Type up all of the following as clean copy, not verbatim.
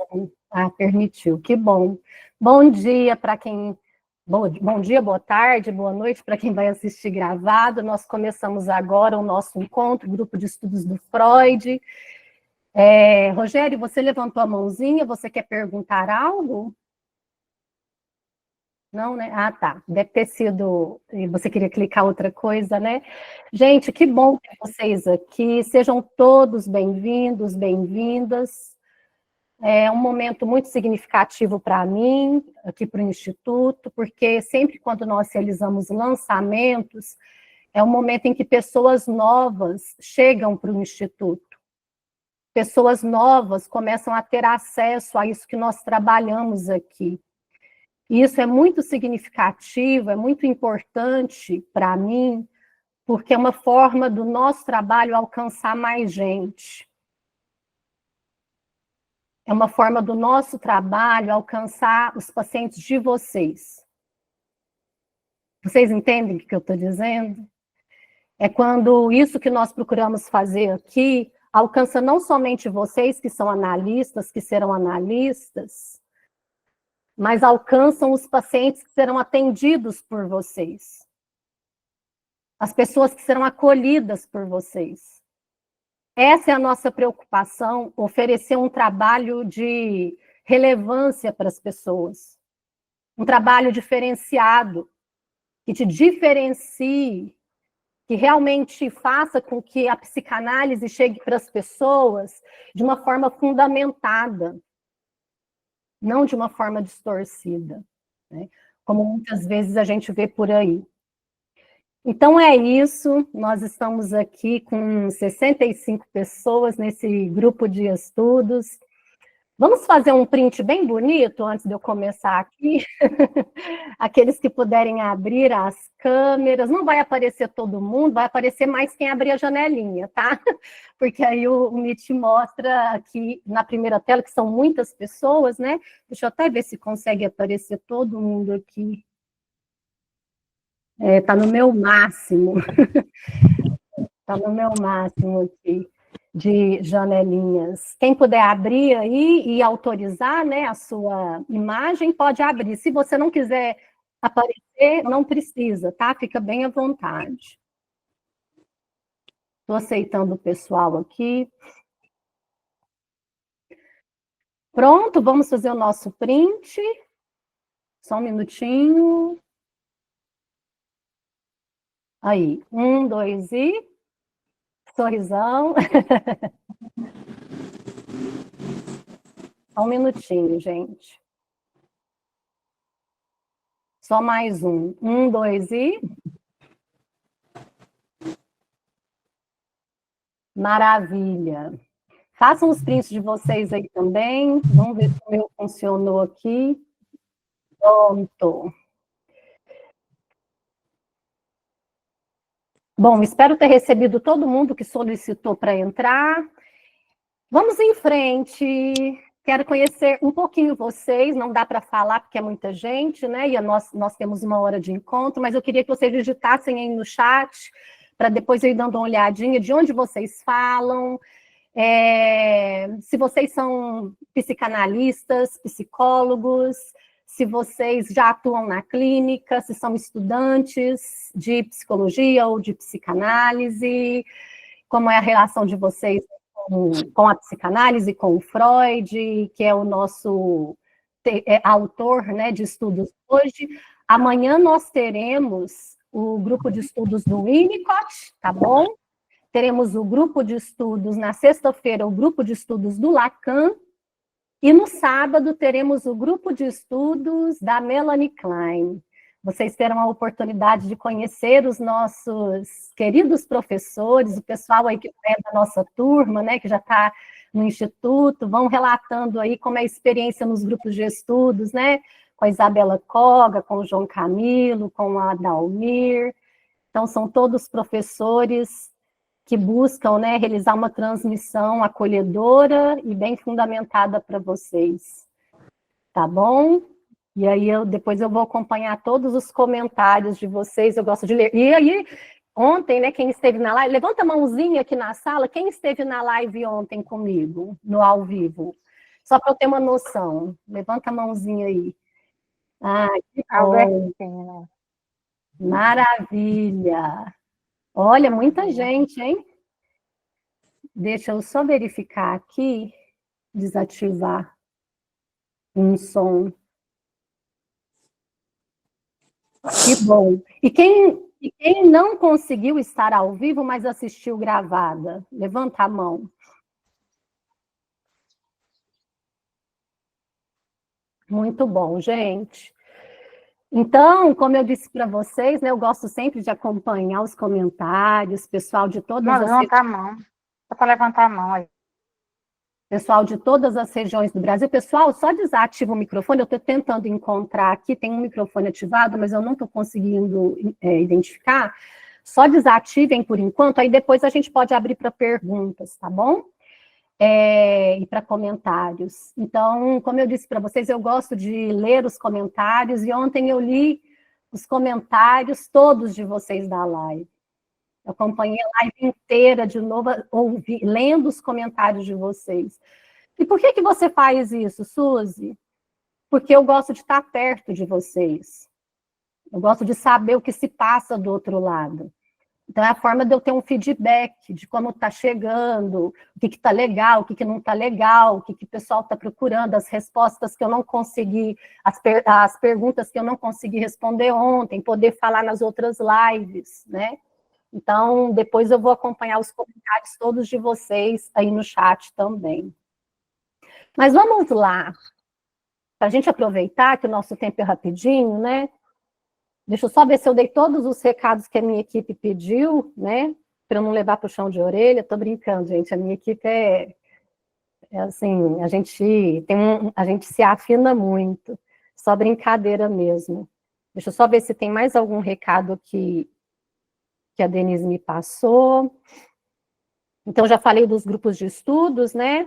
som. Ah, permitiu, que bom. Bom dia para quem... Bom dia, boa tarde, boa noite para quem vai assistir gravado. Nós começamos agora o nosso encontro, grupo de estudos do Freud. Rogério, você levantou a mãozinha, você quer perguntar algo? Não, né? Ah, tá. Deve ter sido... Você queria clicar outra coisa, né? Gente, que bom ter vocês aqui. Sejam todos bem-vindos, bem-vindas. É um momento muito significativo para mim, aqui para o Instituto, porque sempre quando nós realizamos lançamentos, é um momento em que pessoas novas chegam para o Instituto. Pessoas novas começam a ter acesso a isso que nós trabalhamos aqui. E isso é muito significativo, é muito importante para mim, porque é uma forma do nosso trabalho alcançar mais gente. É uma forma do nosso trabalho alcançar os pacientes de vocês. Vocês entendem o que eu estou dizendo? É quando isso que nós procuramos fazer aqui alcança não somente vocês, que são analistas, que serão analistas, mas alcançam os pacientes que serão atendidos por vocês. As pessoas que serão acolhidas por vocês. Essa é a nossa preocupação, oferecer um trabalho de relevância para as pessoas. Um trabalho diferenciado, que te diferencie, que realmente faça com que a psicanálise chegue para as pessoas de uma forma fundamentada, não de uma forma distorcida, né? Como muitas vezes a gente vê por aí. Então é isso, nós estamos aqui com 65 pessoas nesse grupo de estudos. Vamos fazer um print bem bonito antes de eu começar aqui? Aqueles que puderem abrir as câmeras, não vai aparecer todo mundo, vai aparecer mais quem abrir a janelinha, tá? Porque aí o Meet mostra aqui na primeira tela, que são muitas pessoas, né? Deixa eu até ver se consegue aparecer todo mundo aqui. Tá no meu máximo. Tá no meu máximo aqui de janelinhas. Quem puder abrir aí e autorizar, né, a sua imagem, pode abrir. Se você não quiser aparecer, não precisa, tá? Fica bem à vontade. Estou aceitando o pessoal aqui. Pronto, vamos fazer o nosso print. Só um minutinho. Aí, 1, 2 e... sorrisão. Só um minutinho, gente. Só mais um. 1, 2 e... maravilha. Façam os prints de vocês aí também. Vamos ver se o meu funcionou aqui. Pronto. Bom, espero ter recebido todo mundo que solicitou para entrar. Vamos em frente. Quero conhecer um pouquinho vocês, não dá para falar porque é muita gente, né? E nós temos uma hora de encontro, mas eu queria que vocês digitassem aí no chat, para depois eu ir dando uma olhadinha de onde vocês falam, se vocês são psicanalistas, psicólogos, se vocês já atuam na clínica, se são estudantes de psicologia ou de psicanálise, como é a relação de vocês com a psicanálise, com o Freud, que é o nosso autor, né, de estudos hoje. Amanhã nós teremos o grupo de estudos do Winnicott, tá bom? Teremos o grupo de estudos, na sexta-feira, o grupo de estudos do Lacan, e no sábado teremos o grupo de estudos da Melanie Klein. Vocês terão a oportunidade de conhecer os nossos queridos professores, o pessoal aí que é da nossa turma, né, que já está no Instituto, vão relatando aí como é a experiência nos grupos de estudos, né, com a Isabela Koga, com o João Camilo, com a Dalmir. Então, são todos professores que buscam, né, realizar uma transmissão acolhedora e bem fundamentada para vocês. Tá bom? E aí, depois eu vou acompanhar todos os comentários de vocês, eu gosto de ler. E aí, ontem, né, quem esteve na live, levanta a mãozinha aqui na sala, quem esteve na live ontem comigo, no ao vivo? Só para eu ter uma noção. Levanta a mãozinha aí. Ah, que bom. Albertina. Maravilha. Olha, muita gente, hein? Deixa eu só verificar aqui, desativar um som. Que bom. E quem não conseguiu estar ao vivo, mas assistiu gravada? Levanta a mão. Muito bom, gente. Então, como eu disse para vocês, né, eu gosto sempre de acompanhar os comentários, pessoal de todas as Levanta a mão. Só para levantar a mão aí. pessoal de todas as regiões do Brasil. Pessoal, só desativa o microfone, eu estou tentando encontrar aqui, tem um microfone ativado, mas eu não estou conseguindo identificar. Só desativem por enquanto, aí depois a gente pode abrir para perguntas, tá bom? E para comentários. Então, como eu disse para vocês, eu gosto de ler os comentários, e ontem eu li os comentários todos de vocês da live. Eu acompanhei a live inteira de novo, lendo os comentários de vocês. E por que você faz isso, Suzy? Porque eu gosto de estar perto de vocês. Eu gosto de saber o que se passa do outro lado. Então, é a forma de eu ter um feedback de como está chegando, o que está legal, o que não está legal, o que o pessoal está procurando, as respostas que eu não consegui, as perguntas que eu não consegui responder ontem, poder falar nas outras lives, né? Então, depois eu vou acompanhar os comentários todos de vocês aí no chat também. Mas vamos lá, para a gente aproveitar que o nosso tempo é rapidinho, né? Deixa eu só ver se eu dei todos os recados que a minha equipe pediu, né? Para eu não levar para o chão de orelha. Estou brincando, gente. A minha equipe é assim, a gente se afina muito. Só brincadeira mesmo. Deixa eu só ver se tem mais algum recado que a Denise me passou. Então, já falei dos grupos de estudos, né?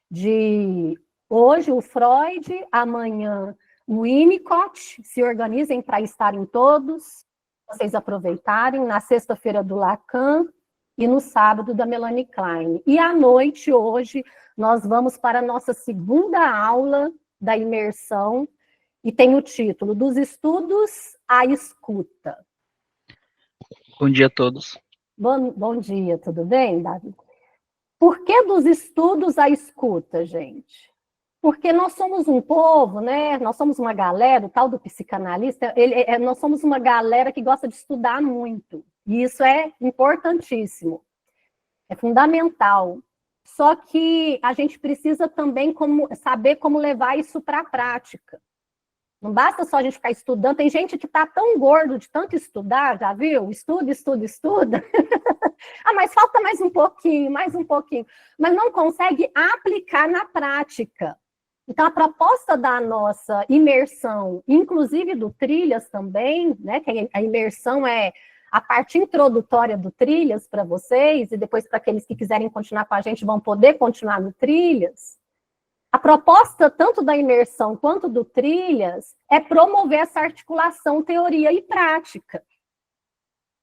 De hoje o Freud, amanhã o Winnicott, se organizem para estarem todos, vocês aproveitarem, na sexta-feira do Lacan e no sábado da Melanie Klein. E à noite, hoje, nós vamos para a nossa segunda aula da imersão, e tem o título Dos Estudos à Escuta. Bom dia a todos. Bom dia, tudo bem, Davi? Por que dos estudos à escuta, gente? Porque nós somos um povo, né? Nós somos uma galera, o tal do psicanalista, nós somos uma galera que gosta de estudar muito. E isso é importantíssimo, é fundamental. Só que a gente precisa também saber como levar isso para a prática. Não basta só a gente ficar estudando. Tem gente que está tão gordo de tanto estudar, já viu? Estuda, estuda, estuda. Mas falta mais um pouquinho, mais um pouquinho. Mas não consegue aplicar na prática. Então, a proposta da nossa imersão, inclusive do Trilhas também, né, que a imersão é a parte introdutória do Trilhas para vocês, e depois para aqueles que quiserem continuar com a gente vão poder continuar no Trilhas. A proposta tanto da imersão quanto do Trilhas é promover essa articulação teoria e prática.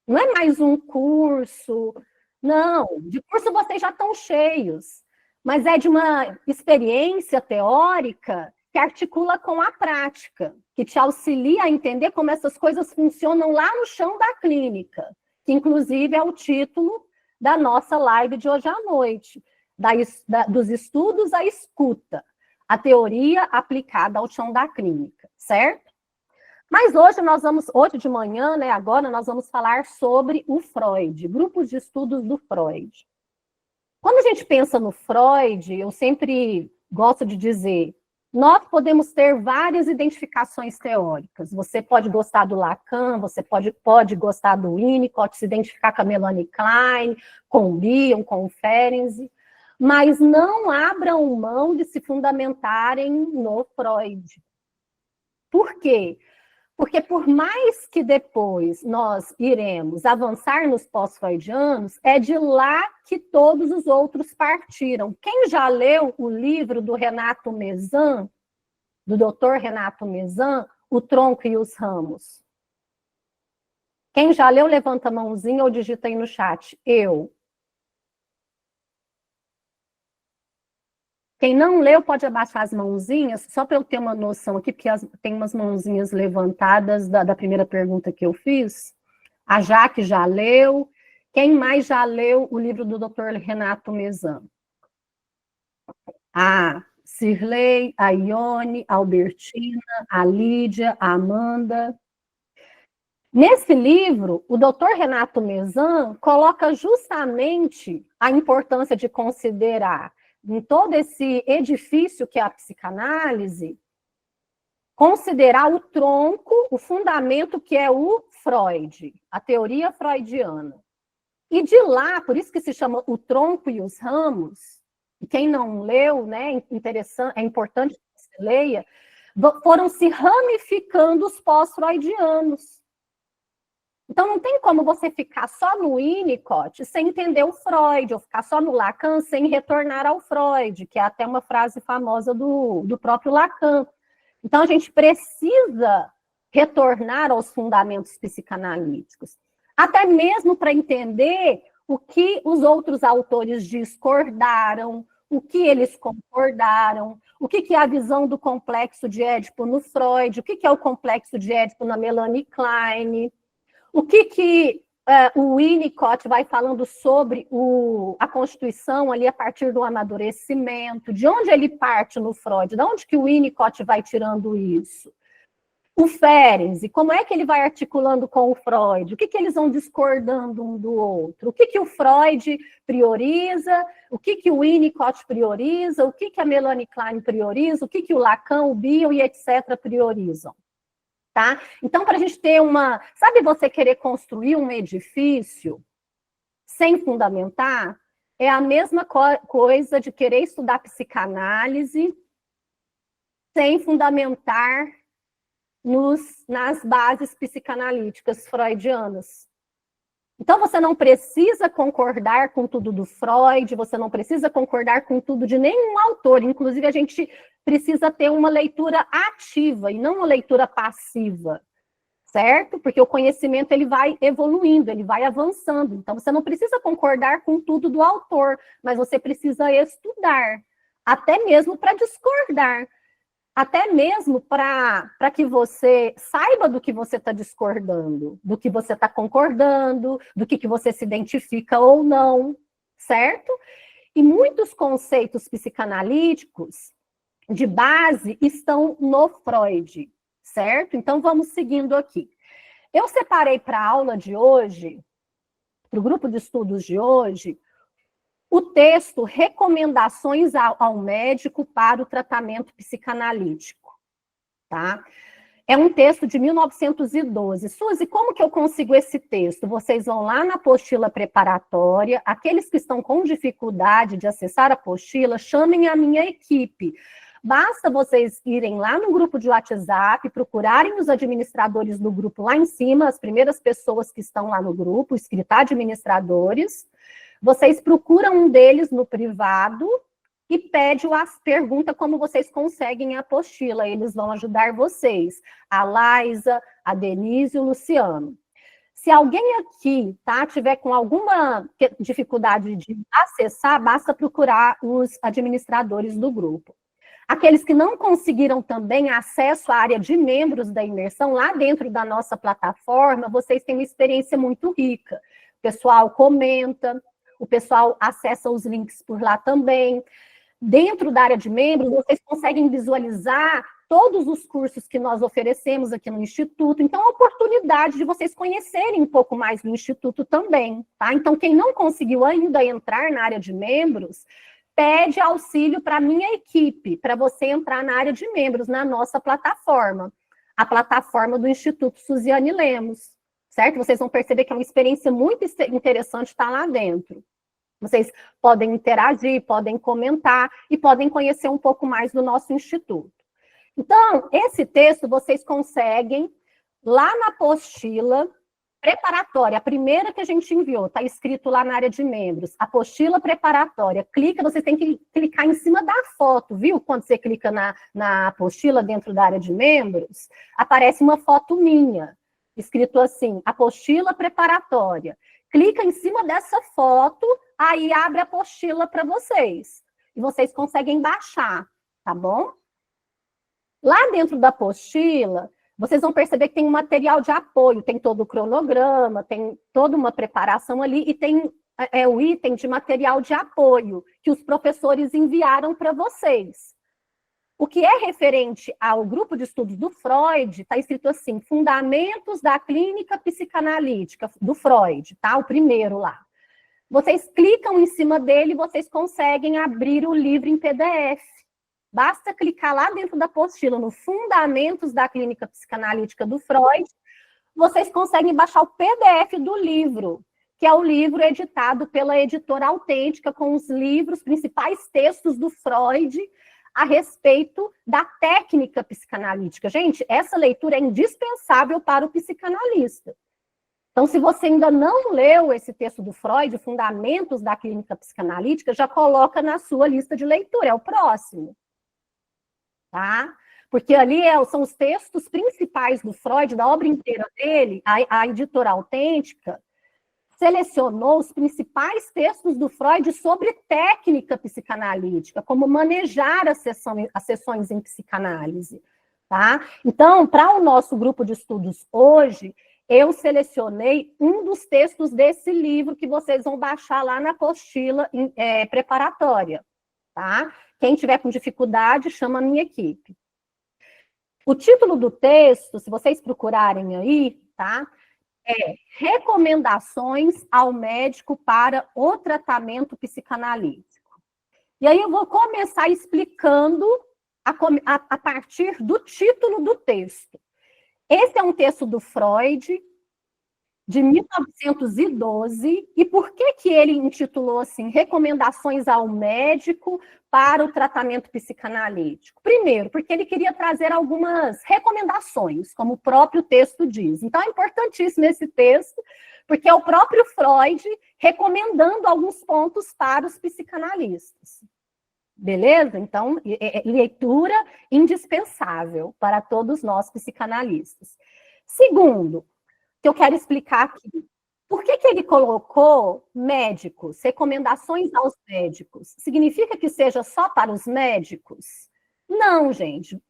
Não é mais um curso, não, de curso vocês já estão cheios, mas é de uma experiência teórica que articula com a prática, que te auxilia a entender como essas coisas funcionam lá no chão da clínica, que inclusive é o título da nossa live de hoje à noite, dos estudos à escuta, a teoria aplicada ao chão da clínica, certo? Mas hoje de manhã, né, agora nós vamos falar sobre o Freud, grupos de estudos do Freud. Quando a gente pensa no Freud, eu sempre gosto de dizer, nós podemos ter várias identificações teóricas. Você pode gostar do Lacan, você pode gostar do Winnicott, se identificar com a Melanie Klein, com o Bion, com o Ferenczi, mas não abram mão de se fundamentarem no Freud. Por quê? Porque por mais que depois nós iremos avançar nos pós-freudianos, é de lá que todos os outros partiram. Quem já leu o livro do Renato Mezan, do Dr. Renato Mezan, O Tronco e os Ramos? Quem já leu, levanta a mãozinha ou digita aí no chat. Eu. Quem não leu pode abaixar as mãozinhas, só para eu ter uma noção aqui, porque tem umas mãozinhas levantadas da primeira pergunta que eu fiz. A Jaque já leu. Quem mais já leu o livro do Dr. Renato Mezan? A Cirlei, a Ione, a Albertina, a Lídia, a Amanda. Nesse livro, o Dr. Renato Mezan coloca justamente a importância de considerar em todo esse edifício que é a psicanálise, considerar o tronco, o fundamento que é o Freud, a teoria freudiana. E de lá, por isso que se chama O Tronco e os Ramos, e quem não leu, né, é importante que você leia, foram se ramificando os pós-freudianos. Então, não tem como você ficar só no Winnicott sem entender o Freud, ou ficar só no Lacan sem retornar ao Freud, que é até uma frase famosa do próprio Lacan. Então, a gente precisa retornar aos fundamentos psicanalíticos, até mesmo para entender o que os outros autores discordaram, o que eles concordaram, o que é a visão do complexo de Édipo no Freud, o que é o complexo de Édipo na Melanie Klein, o que o Winnicott vai falando sobre a constituição ali a partir do amadurecimento, de onde ele parte no Freud, de onde que o Winnicott vai tirando isso. O Ferenczi, como é que ele vai articulando com o Freud? O que eles vão discordando um do outro? O que o Freud prioriza? O que o Winnicott prioriza? O que a Melanie Klein prioriza? O que o Lacan, o Bion e etc. priorizam? Tá? Então, para a gente ter uma... Sabe você querer construir um edifício sem fundamentar? É a mesma coisa de querer estudar psicanálise sem fundamentar nas bases psicanalíticas freudianas. Então, você não precisa concordar com tudo do Freud, você não precisa concordar com tudo de nenhum autor. Inclusive, a gente precisa ter uma leitura ativa e não uma leitura passiva, certo? Porque o conhecimento ele vai evoluindo, ele vai avançando. Então, você não precisa concordar com tudo do autor, mas você precisa estudar, até mesmo para discordar. Até mesmo para que você saiba do que você está discordando, do que você está concordando, do que você se identifica ou não, certo? E muitos conceitos psicanalíticos de base estão no Freud, certo? Então, vamos seguindo aqui. Eu separei para a aula de hoje, para o grupo de estudos de hoje, o texto Recomendações ao médico para o tratamento psicanalítico, tá? É um texto de 1912. Suzy, como que eu consigo esse texto? Vocês vão lá na apostila preparatória, aqueles que estão com dificuldade de acessar a apostila, chamem a minha equipe. Basta vocês irem lá no grupo de WhatsApp, procurarem os administradores do grupo lá em cima, as primeiras pessoas que estão lá no grupo, escrito administradores. Vocês procuram um deles no privado e pergunta como vocês conseguem a apostila. Eles vão ajudar vocês. A Laísa, a Denise e o Luciano. Se alguém aqui tiver com alguma dificuldade de acessar, basta procurar os administradores do grupo. Aqueles que não conseguiram também acesso à área de membros da imersão, lá dentro da nossa plataforma, vocês têm uma experiência muito rica. O pessoal comenta, o pessoal acessa os links por lá também. Dentro da área de membros, vocês conseguem visualizar todos os cursos que nós oferecemos aqui no Instituto. Então, é uma oportunidade de vocês conhecerem um pouco mais do Instituto também, tá? Então, quem não conseguiu ainda entrar na área de membros, pede auxílio para a minha equipe, para você entrar na área de membros, na nossa plataforma, a plataforma do Instituto Suziane Lemos, certo? Vocês vão perceber que é uma experiência muito interessante estar lá dentro. Vocês podem interagir, podem comentar e podem conhecer um pouco mais do nosso Instituto. Então, esse texto vocês conseguem lá na apostila preparatória, a primeira que a gente enviou, está escrito lá na área de membros, apostila preparatória, clica, você tem que clicar em cima da foto, viu? Quando você clica na apostila dentro da área de membros, aparece uma foto minha, escrito assim, apostila preparatória. Clica em cima dessa foto, aí abre a apostila para vocês. e vocês conseguem baixar, tá bom? Lá dentro da apostila, vocês vão perceber que tem um material de apoio, tem todo o cronograma, tem toda uma preparação ali, e tem o item de material de apoio que os professores enviaram para vocês. O que é referente ao grupo de estudos do Freud, está escrito assim, Fundamentos da Clínica Psicanalítica, do Freud, tá? O primeiro lá. Vocês clicam em cima dele e vocês conseguem abrir o livro em PDF. Basta clicar lá dentro da apostila, no Fundamentos da Clínica Psicanalítica do Freud, vocês conseguem baixar o PDF do livro, que é o livro editado pela Editora Autêntica, com os principais textos do Freud, a respeito da técnica psicanalítica. Gente, essa leitura é indispensável para o psicanalista. Então, se você ainda não leu esse texto do Freud, Fundamentos da Clínica Psicanalítica, já coloca na sua lista de leitura, é o próximo. Tá? Porque ali são os textos principais do Freud, da obra inteira dele, a Editora Autêntica selecionou os principais textos do Freud sobre técnica psicanalítica, como manejar as sessões em psicanálise, tá? Então, para o nosso grupo de estudos hoje, eu selecionei um dos textos desse livro que vocês vão baixar lá na apostila preparatória, tá? Quem tiver com dificuldade, chama a minha equipe. O título do texto, se vocês procurarem aí, tá? É Recomendações ao médico para o tratamento psicanalítico. E aí eu vou começar explicando a partir do título do texto. Esse é um texto do Freud, de 1912, e por que ele intitulou assim, Recomendações ao médico para o tratamento psicanalítico? Primeiro, porque ele queria trazer algumas recomendações, como o próprio texto diz. Então, é importantíssimo esse texto, porque é o próprio Freud recomendando alguns pontos para os psicanalistas. Beleza? Então, leitura indispensável para todos nós psicanalistas. Segundo, que eu quero explicar aqui. Por que ele colocou médicos, recomendações aos médicos? Significa que seja só para os médicos? Não, gente.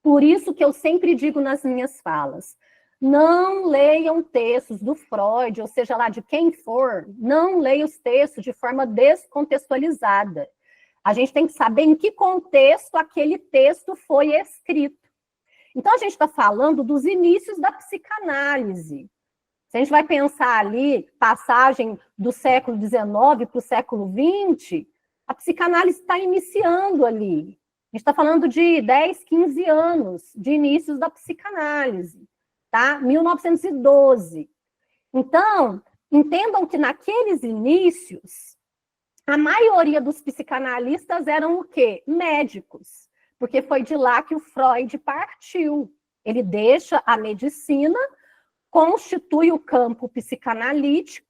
Por isso que eu sempre digo nas minhas falas, não leiam textos do Freud, ou seja lá de quem for, não leiam os textos de forma descontextualizada. A gente tem que saber em que contexto aquele texto foi escrito. Então, a gente está falando dos inícios da psicanálise. Se a gente vai pensar ali, passagem do século XIX para o século XX, a psicanálise está iniciando ali. A gente está falando de 10, 15 anos de inícios da psicanálise, tá? 1912. Então, entendam que naqueles inícios, a maioria dos psicanalistas eram o quê? Médicos. Porque foi de lá que o Freud partiu. Ele deixa a medicina, constitui o campo psicanalítico,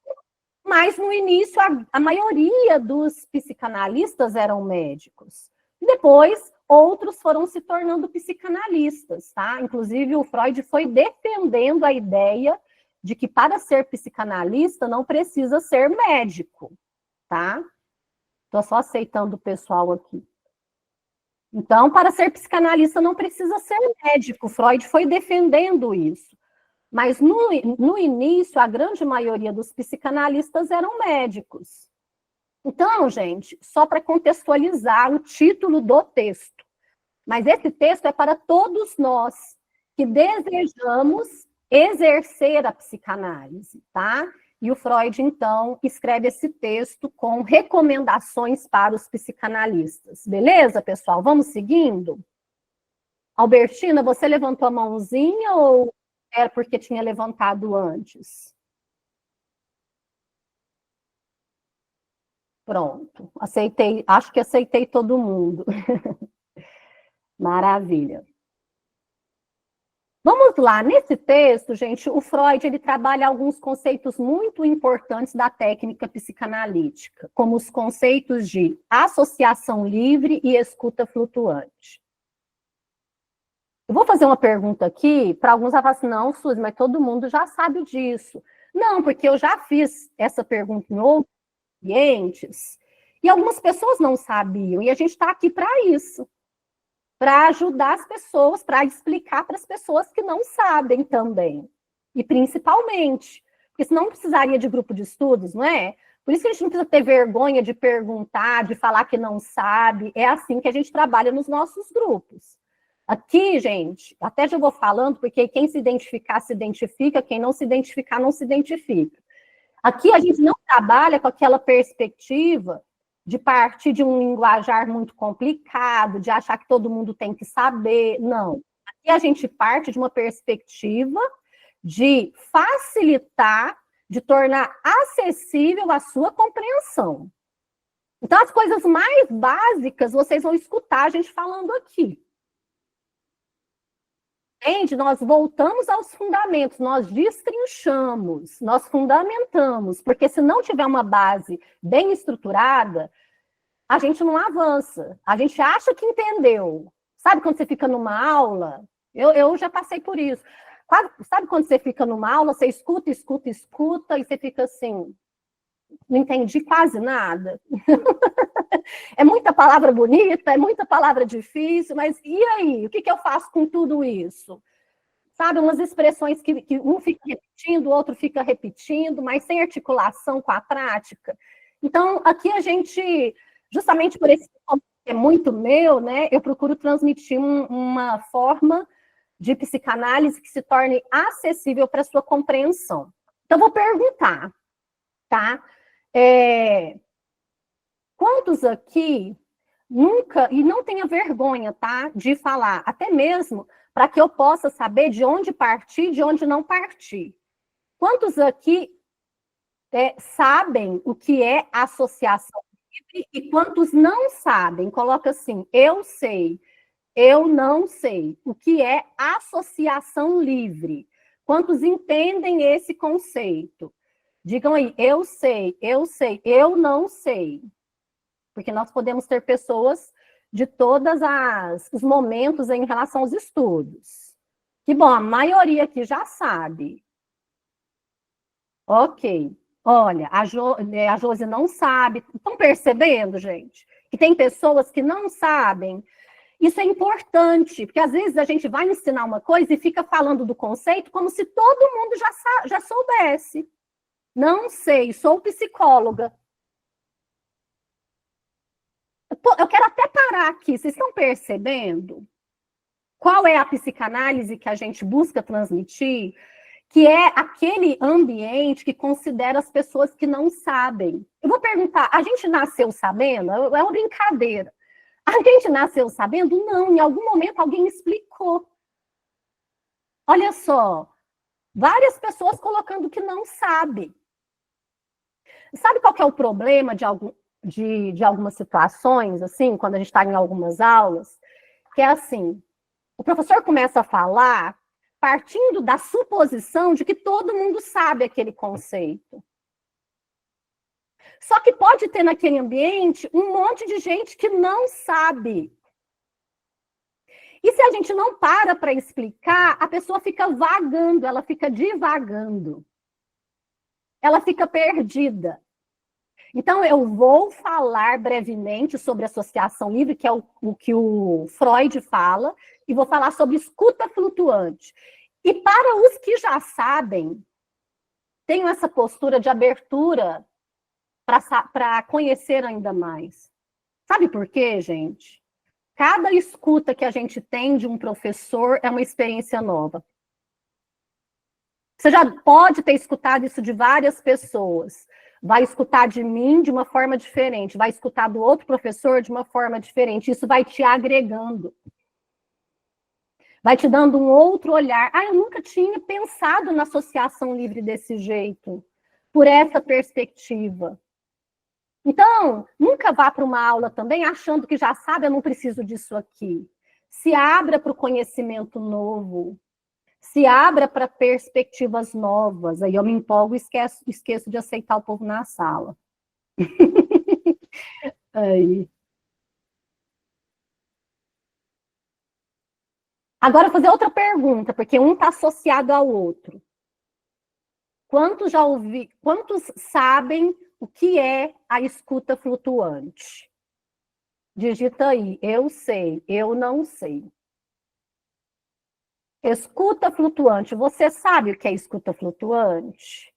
mas no início a maioria dos psicanalistas eram médicos. Depois, outros foram se tornando psicanalistas, tá? Inclusive, o Freud foi defendendo a ideia de que para ser psicanalista não precisa ser médico, tá? Estou só aceitando o pessoal aqui. Então, para ser psicanalista não precisa ser médico. Freud foi defendendo isso. Mas no início, a grande maioria dos psicanalistas eram médicos. Então, gente, só para contextualizar o título do texto. Mas esse texto é para todos nós que desejamos exercer a psicanálise, tá? E o Freud, então, escreve esse texto com recomendações para os psicanalistas. Beleza, pessoal? Vamos seguindo? Albertina, você levantou a mãozinha ou era porque tinha levantado antes? Pronto, aceitei, acho que aceitei todo mundo. Maravilha. Vamos lá, nesse texto, gente, o Freud ele trabalha alguns conceitos muito importantes da técnica psicanalítica, como os conceitos de associação livre e escuta flutuante. Eu vou fazer uma pergunta aqui, para alguns vão falar assim, não, Suzy, mas todo mundo já sabe disso. Não, porque eu já fiz essa pergunta em outros ambientes, E algumas pessoas não sabiam, e a gente está aqui para isso, para ajudar as pessoas, para explicar para as pessoas que não sabem também. E principalmente, porque senão não precisaria de grupo de estudos, não é? Por isso que a gente não precisa ter vergonha de perguntar, de falar que não sabe. É assim que a gente trabalha nos nossos grupos. Aqui, gente, até já vou falando, porque quem se identificar, se identifica, quem não se identificar, não se identifica. Aqui a gente não trabalha com aquela perspectiva de partir de um linguajar muito complicado, de achar que todo mundo tem que saber. Não. Aqui a gente parte de uma perspectiva de facilitar, de tornar acessível a sua compreensão. Então, as coisas mais básicas vocês vão escutar a gente falando aqui. Entende? Nós voltamos aos fundamentos, nós destrinchamos, nós fundamentamos, porque se não tiver uma base bem estruturada, a gente não avança. A gente acha que entendeu. Sabe quando você fica numa aula? Eu já passei por isso. Sabe quando você fica numa aula, você escuta, escuta, escuta, e você fica assim, não entendi quase nada. É muita palavra bonita, é muita palavra difícil, mas e aí? O que eu faço com tudo isso? Sabe, umas expressões que um fica repetindo, o outro fica repetindo, mas sem articulação com a prática. Então, aqui a gente, justamente por esse ponto que é muito meu, né, eu procuro transmitir uma forma de psicanálise que se torne acessível para a sua compreensão. Então, vou perguntar, tá? Quantos aqui nunca, e não tenha vergonha, tá, de falar, até mesmo para que eu possa saber de onde partir, de onde não partir. Quantos aqui sabem o que é associação livre e quantos não sabem? Coloca assim, eu sei, eu não sei. O que é associação livre? Quantos entendem esse conceito? Digam aí, eu sei, eu não sei. Porque nós podemos ter pessoas de todos os momentos em relação aos estudos. Que bom, a maioria aqui já sabe. Ok. Olha, a Josi não sabe. Estão percebendo, gente? Que tem pessoas que não sabem. Isso é importante, porque às vezes a gente vai ensinar uma coisa e fica falando do conceito como se todo mundo já soubesse. Não sei, sou psicóloga. Eu quero até parar aqui. Vocês estão percebendo qual é a psicanálise que a gente busca transmitir? Que é aquele ambiente que considera as pessoas que não sabem. Eu vou perguntar, a gente nasceu sabendo? É uma brincadeira. A gente nasceu sabendo? Não, em algum momento alguém explicou. Olha só, várias pessoas colocando que não sabe. Sabe qual que é o problema de algumas situações, assim, quando a gente está em algumas aulas? Que é assim, o professor começa a falar partindo da suposição de que todo mundo sabe aquele conceito. Só que pode ter naquele ambiente um monte de gente que não sabe. E se a gente não para explicar, a pessoa fica vagando, ela fica divagando. Ela fica perdida. Então, eu vou falar brevemente sobre associação livre, que é o que o Freud fala, e vou falar sobre escuta flutuante. E para os que já sabem, tenho essa postura de abertura para conhecer ainda mais. Sabe por quê, gente? Cada escuta que a gente tem de um professor é uma experiência nova. Você já pode ter escutado isso de várias pessoas. Vai escutar de mim de uma forma diferente, vai escutar do outro professor de uma forma diferente. Isso vai te agregando. Vai te dando um outro olhar. Eu nunca tinha pensado na associação livre desse jeito, por essa perspectiva. Então, nunca vá para uma aula também achando que já sabe, eu não preciso disso aqui. Se abra para o conhecimento novo. Se abra para perspectivas novas. Aí eu me empolgo e esqueço de aceitar o povo na sala. Aí. Agora, vou fazer outra pergunta, porque um está associado ao outro. Quantos sabem o que é a escuta flutuante? Digita aí, eu sei, eu não sei. Escuta flutuante, você sabe o que é escuta flutuante?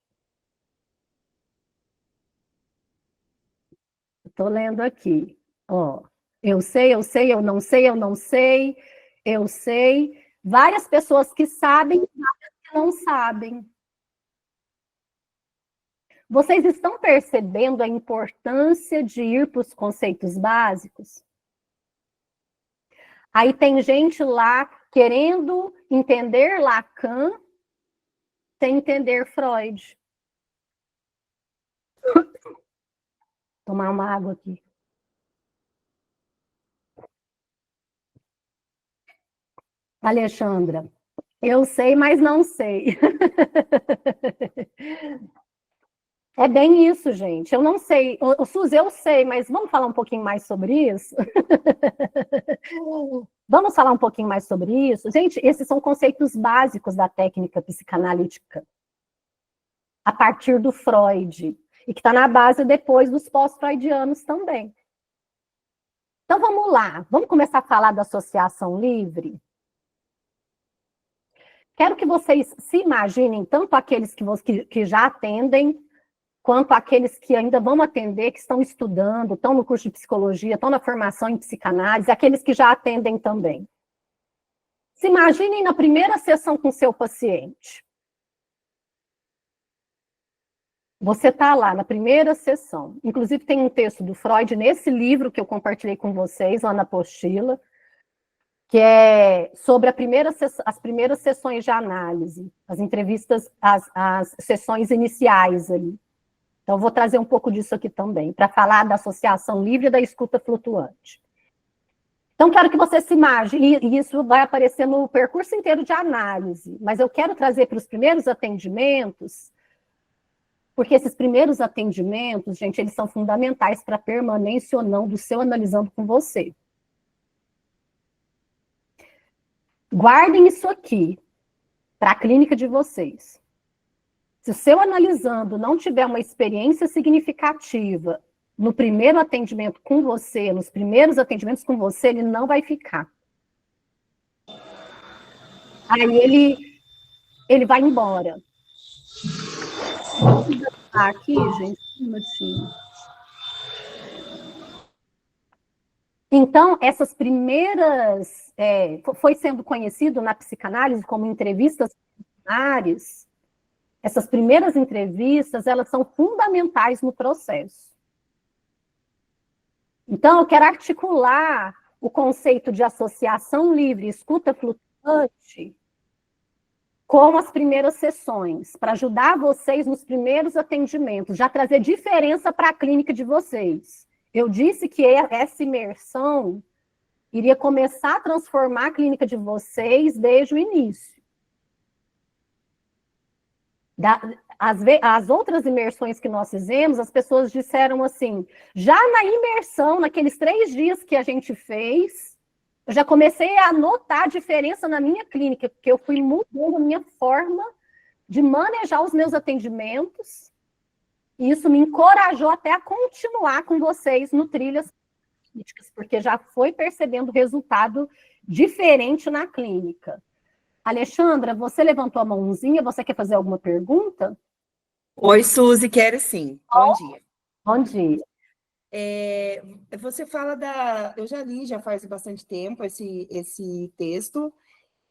Estou lendo aqui. Ó, eu sei, eu sei, eu não sei, eu não sei, eu sei. Várias pessoas que sabem, várias que não sabem. Vocês estão percebendo a importância de ir para os conceitos básicos? Aí tem gente lá querendo entender Lacan sem entender Freud. Tomar uma água aqui. Alexandra, eu sei, mas não sei. É bem isso, gente. Eu não sei. O Suzy, eu sei, mas vamos falar um pouquinho mais sobre isso? Vamos falar um pouquinho mais sobre isso? Gente, esses são conceitos básicos da técnica psicanalítica, a partir do Freud, e que está na base depois dos pós-freudianos também. Então, vamos lá. Vamos começar a falar da associação livre? Quero que vocês se imaginem, tanto aqueles que já atendem, quanto aqueles que ainda vão atender, que estão estudando, estão no curso de psicologia, estão na formação em psicanálise, aqueles que já atendem também. Se imaginem na primeira sessão com seu paciente. Você está lá na primeira sessão. Inclusive tem um texto do Freud nesse livro que eu compartilhei com vocês, lá na apostila, que é sobre as primeiras sessões de análise, as entrevistas, as sessões iniciais ali. Então, eu vou trazer um pouco disso aqui também, para falar da associação livre e da escuta flutuante. Então, quero que você se imagine, e isso vai aparecer no percurso inteiro de análise, mas eu quero trazer para os primeiros atendimentos, porque esses primeiros atendimentos, gente, eles são fundamentais para a permanência ou não do seu analisando com você. Guardem isso aqui, para a clínica de vocês. Se o seu analisando não tiver uma experiência significativa no primeiro atendimento com você, nos primeiros atendimentos com você, ele não vai ficar. Aí ele vai embora. Vou aqui, gente, um minutinho. Então, essas primeiras... foi sendo conhecido na psicanálise como entrevistas preliminares. Essas primeiras entrevistas, elas são fundamentais no processo. Então, eu quero articular o conceito de associação livre e escuta flutuante com as primeiras sessões, para ajudar vocês nos primeiros atendimentos, já trazer diferença para a clínica de vocês. Eu disse que essa imersão iria começar a transformar a clínica de vocês desde o início. As outras imersões que nós fizemos, as pessoas disseram assim, já na imersão, naqueles 3 dias que a gente fez, eu já comecei a notar a diferença na minha clínica, porque eu fui mudando a minha forma de manejar os meus atendimentos, e isso me encorajou até a continuar com vocês no Trilhas Clínicas, porque já foi percebendo resultado diferente na clínica. Alexandra, você levantou a mãozinha, você quer fazer alguma pergunta? Oi, Suzy, quero sim. Bom dia. Bom dia. Você fala eu já li, já faz bastante tempo esse texto,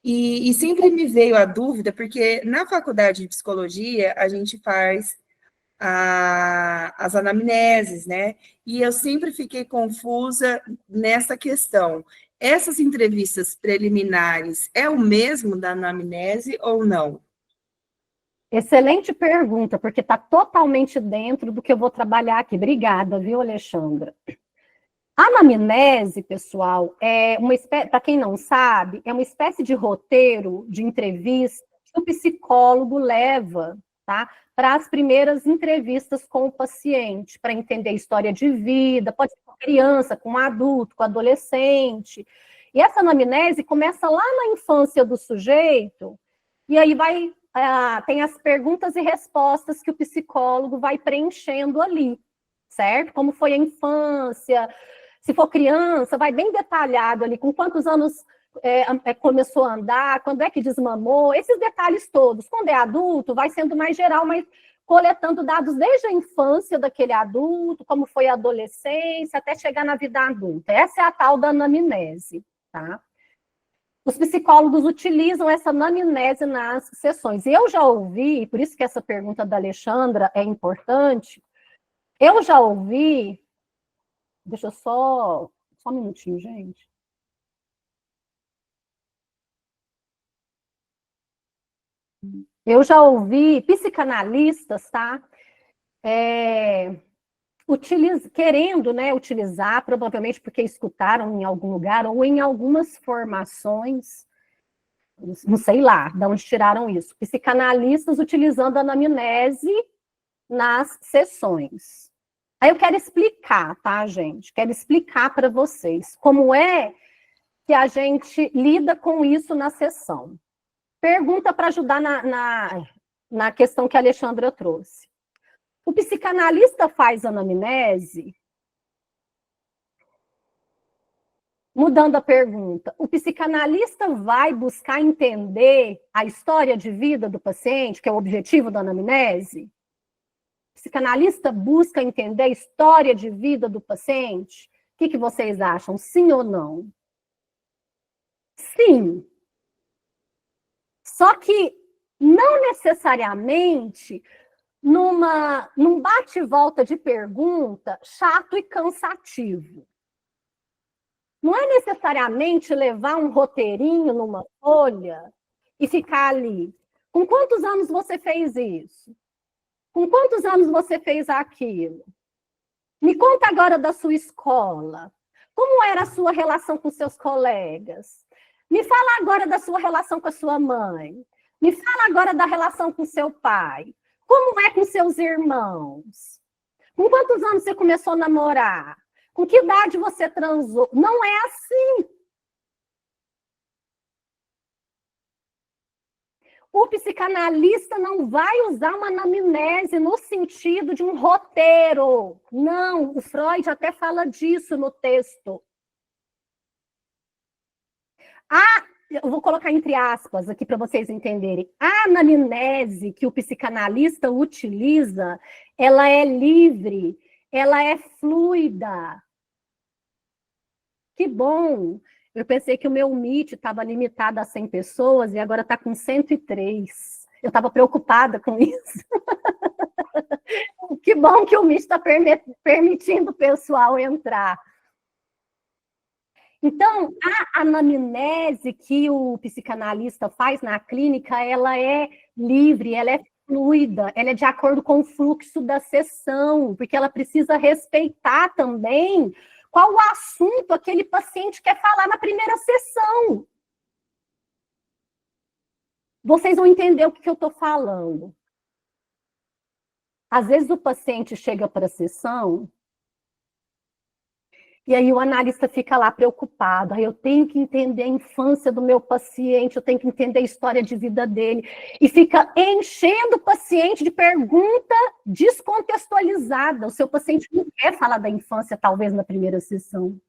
e sempre me veio a dúvida, porque na faculdade de psicologia a gente faz as anamneses, né? E eu sempre fiquei confusa nessa questão. Essas entrevistas preliminares é o mesmo da anamnese ou não? Excelente pergunta, porque está totalmente dentro do que eu vou trabalhar aqui. Obrigada, viu, Alexandra? A anamnese, pessoal, é uma espécie, para quem não sabe, é uma espécie de roteiro de entrevista que o psicólogo leva, tá, para as primeiras entrevistas com o paciente, para entender a história de vida, pode ser com criança, com adulto, com adolescente. E essa anamnese começa lá na infância do sujeito, e aí vai tem as perguntas e respostas que o psicólogo vai preenchendo ali, certo? Como foi a infância, se for criança, vai bem detalhado ali, com quantos anos começou a andar, quando é que desmamou, esses detalhes todos. Quando é adulto, vai sendo mais geral, mas coletando dados desde a infância daquele adulto, como foi a adolescência, até chegar na vida adulta. Essa é a tal da anamnese, tá? Os psicólogos utilizam essa anamnese nas sessões. E eu já ouvi, por isso que essa pergunta da Alexandra é importante, eu já ouvi, deixa eu só um minutinho, gente. Eu já ouvi psicanalistas, tá? Querendo, né, utilizar, provavelmente porque escutaram em algum lugar ou em algumas formações, não sei lá, de onde tiraram isso, psicanalistas utilizando a anamnese nas sessões. Aí eu quero explicar, tá, gente? Quero explicar para vocês como é que a gente lida com isso na sessão. Pergunta para ajudar na questão que a Alexandra trouxe. O psicanalista faz anamnese? Mudando a pergunta, o psicanalista vai buscar entender a história de vida do paciente, que é o objetivo da anamnese? O psicanalista busca entender a história de vida do paciente? O que vocês acham? Sim ou não? Sim. Só que não necessariamente num bate-volta de pergunta chato e cansativo. Não é necessariamente levar um roteirinho numa folha e ficar ali. Com quantos anos você fez isso? Com quantos anos você fez aquilo? Me conta agora da sua escola. Como era a sua relação com seus colegas? Me fala agora da sua relação com a sua mãe. Me fala agora da relação com seu pai. Como é com seus irmãos? Com quantos anos você começou a namorar? Com que idade você transou? Não é assim. O psicanalista não vai usar uma anamnese no sentido de um roteiro. Não, o Freud até fala disso no texto. Eu vou colocar entre aspas aqui para vocês entenderem. A anamnese que o psicanalista utiliza, ela é livre, ela é fluida. Que bom! Eu pensei que o meu Meet estava limitado a 100 pessoas e agora está com 103. Eu estava preocupada com isso. Que bom que o Meet está permitindo o pessoal entrar. Então, a anamnese que o psicanalista faz na clínica, ela é livre, ela é fluida, ela é de acordo com o fluxo da sessão, porque ela precisa respeitar também qual o assunto aquele paciente quer falar na primeira sessão. Vocês vão entender o que eu estou falando. Às vezes o paciente chega para a sessão e aí o analista fica lá preocupado. Aí eu tenho que entender a infância do meu paciente, eu tenho que entender a história de vida dele. E fica enchendo o paciente de pergunta descontextualizada. O seu paciente não quer falar da infância, talvez, na primeira sessão.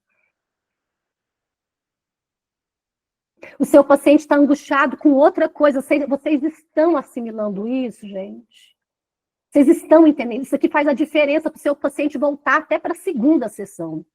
O seu paciente está angustiado com outra coisa. Vocês estão assimilando isso, gente? Vocês estão entendendo? Isso aqui faz a diferença para o seu paciente voltar até para a segunda sessão.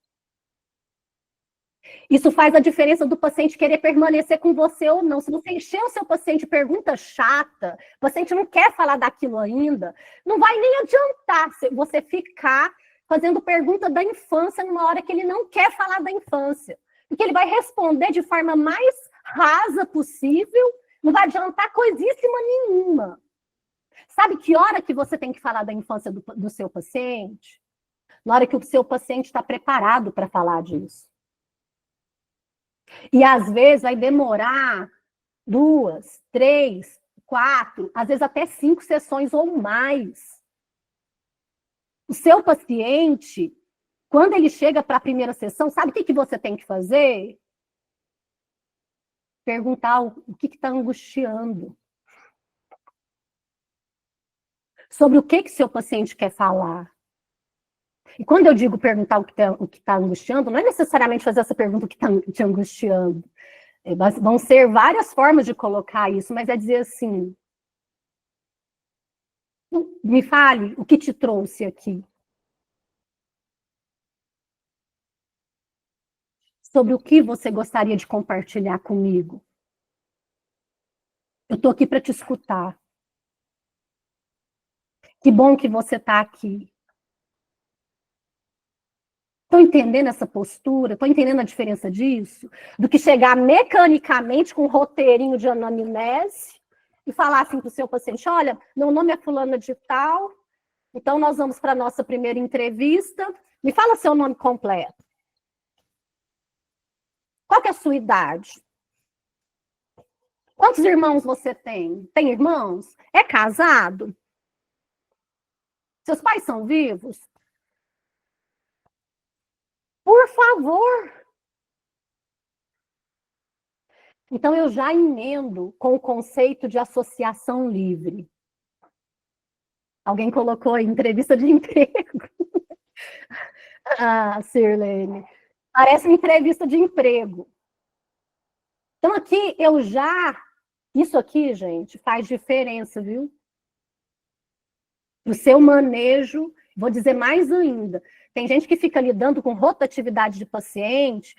Isso faz a diferença do paciente querer permanecer com você ou não. Se você encher o seu paciente de pergunta chata, o paciente não quer falar daquilo ainda, não vai nem adiantar você ficar fazendo pergunta da infância numa hora que ele não quer falar da infância. Porque ele vai responder de forma mais rasa possível, não vai adiantar coisíssima nenhuma. Sabe que hora que você tem que falar da infância do seu paciente? Na hora que o seu paciente está preparado para falar disso. E às vezes vai demorar 2, 3, 4, às vezes até 5 sessões ou mais. O seu paciente, quando ele chega para a primeira sessão, sabe o que você tem que fazer? Perguntar o que está angustiando. sobre o que seu paciente quer falar. E quando eu digo perguntar o que tá angustiando, não é necessariamente fazer essa pergunta que está te angustiando. Vão ser várias formas de colocar isso, mas é dizer assim, me fale o que te trouxe aqui. Sobre o que você gostaria de compartilhar comigo. Eu estou aqui para te escutar. Que bom que você está aqui. Estou entendendo essa postura? Estou entendendo a diferença disso? Do que chegar mecanicamente com um roteirinho de anamnese e falar assim para o seu paciente, olha, meu nome é fulana de tal, então nós vamos para a nossa primeira entrevista. Me fala seu nome completo. Qual que é a sua idade? Quantos irmãos você tem? Tem irmãos? É casado? Seus pais são vivos? Por favor. Então, eu já emendo com o conceito de associação livre. Alguém colocou aí entrevista de emprego. Ah, Sirlene. Parece uma entrevista de emprego. Então, aqui eu já... Isso aqui, gente, faz diferença, viu? O seu manejo, vou dizer mais ainda, tem gente que fica lidando com rotatividade de paciente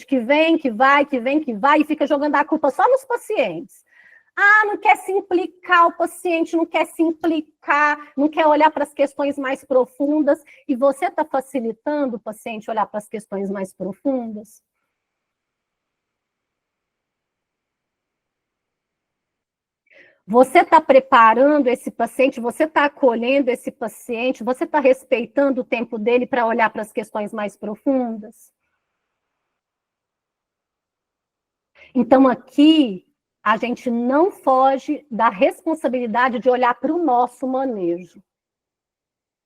que vem, que vai, que vem, que vai, e fica jogando a culpa só nos pacientes. Ah, não quer se implicar o paciente, não quer se implicar, não quer olhar para as questões mais profundas, e você está facilitando o paciente olhar para as questões mais profundas? Você está preparando esse paciente, você está acolhendo esse paciente, você está respeitando o tempo dele para olhar para as questões mais profundas? Então, aqui, a gente não foge da responsabilidade de olhar para o nosso manejo.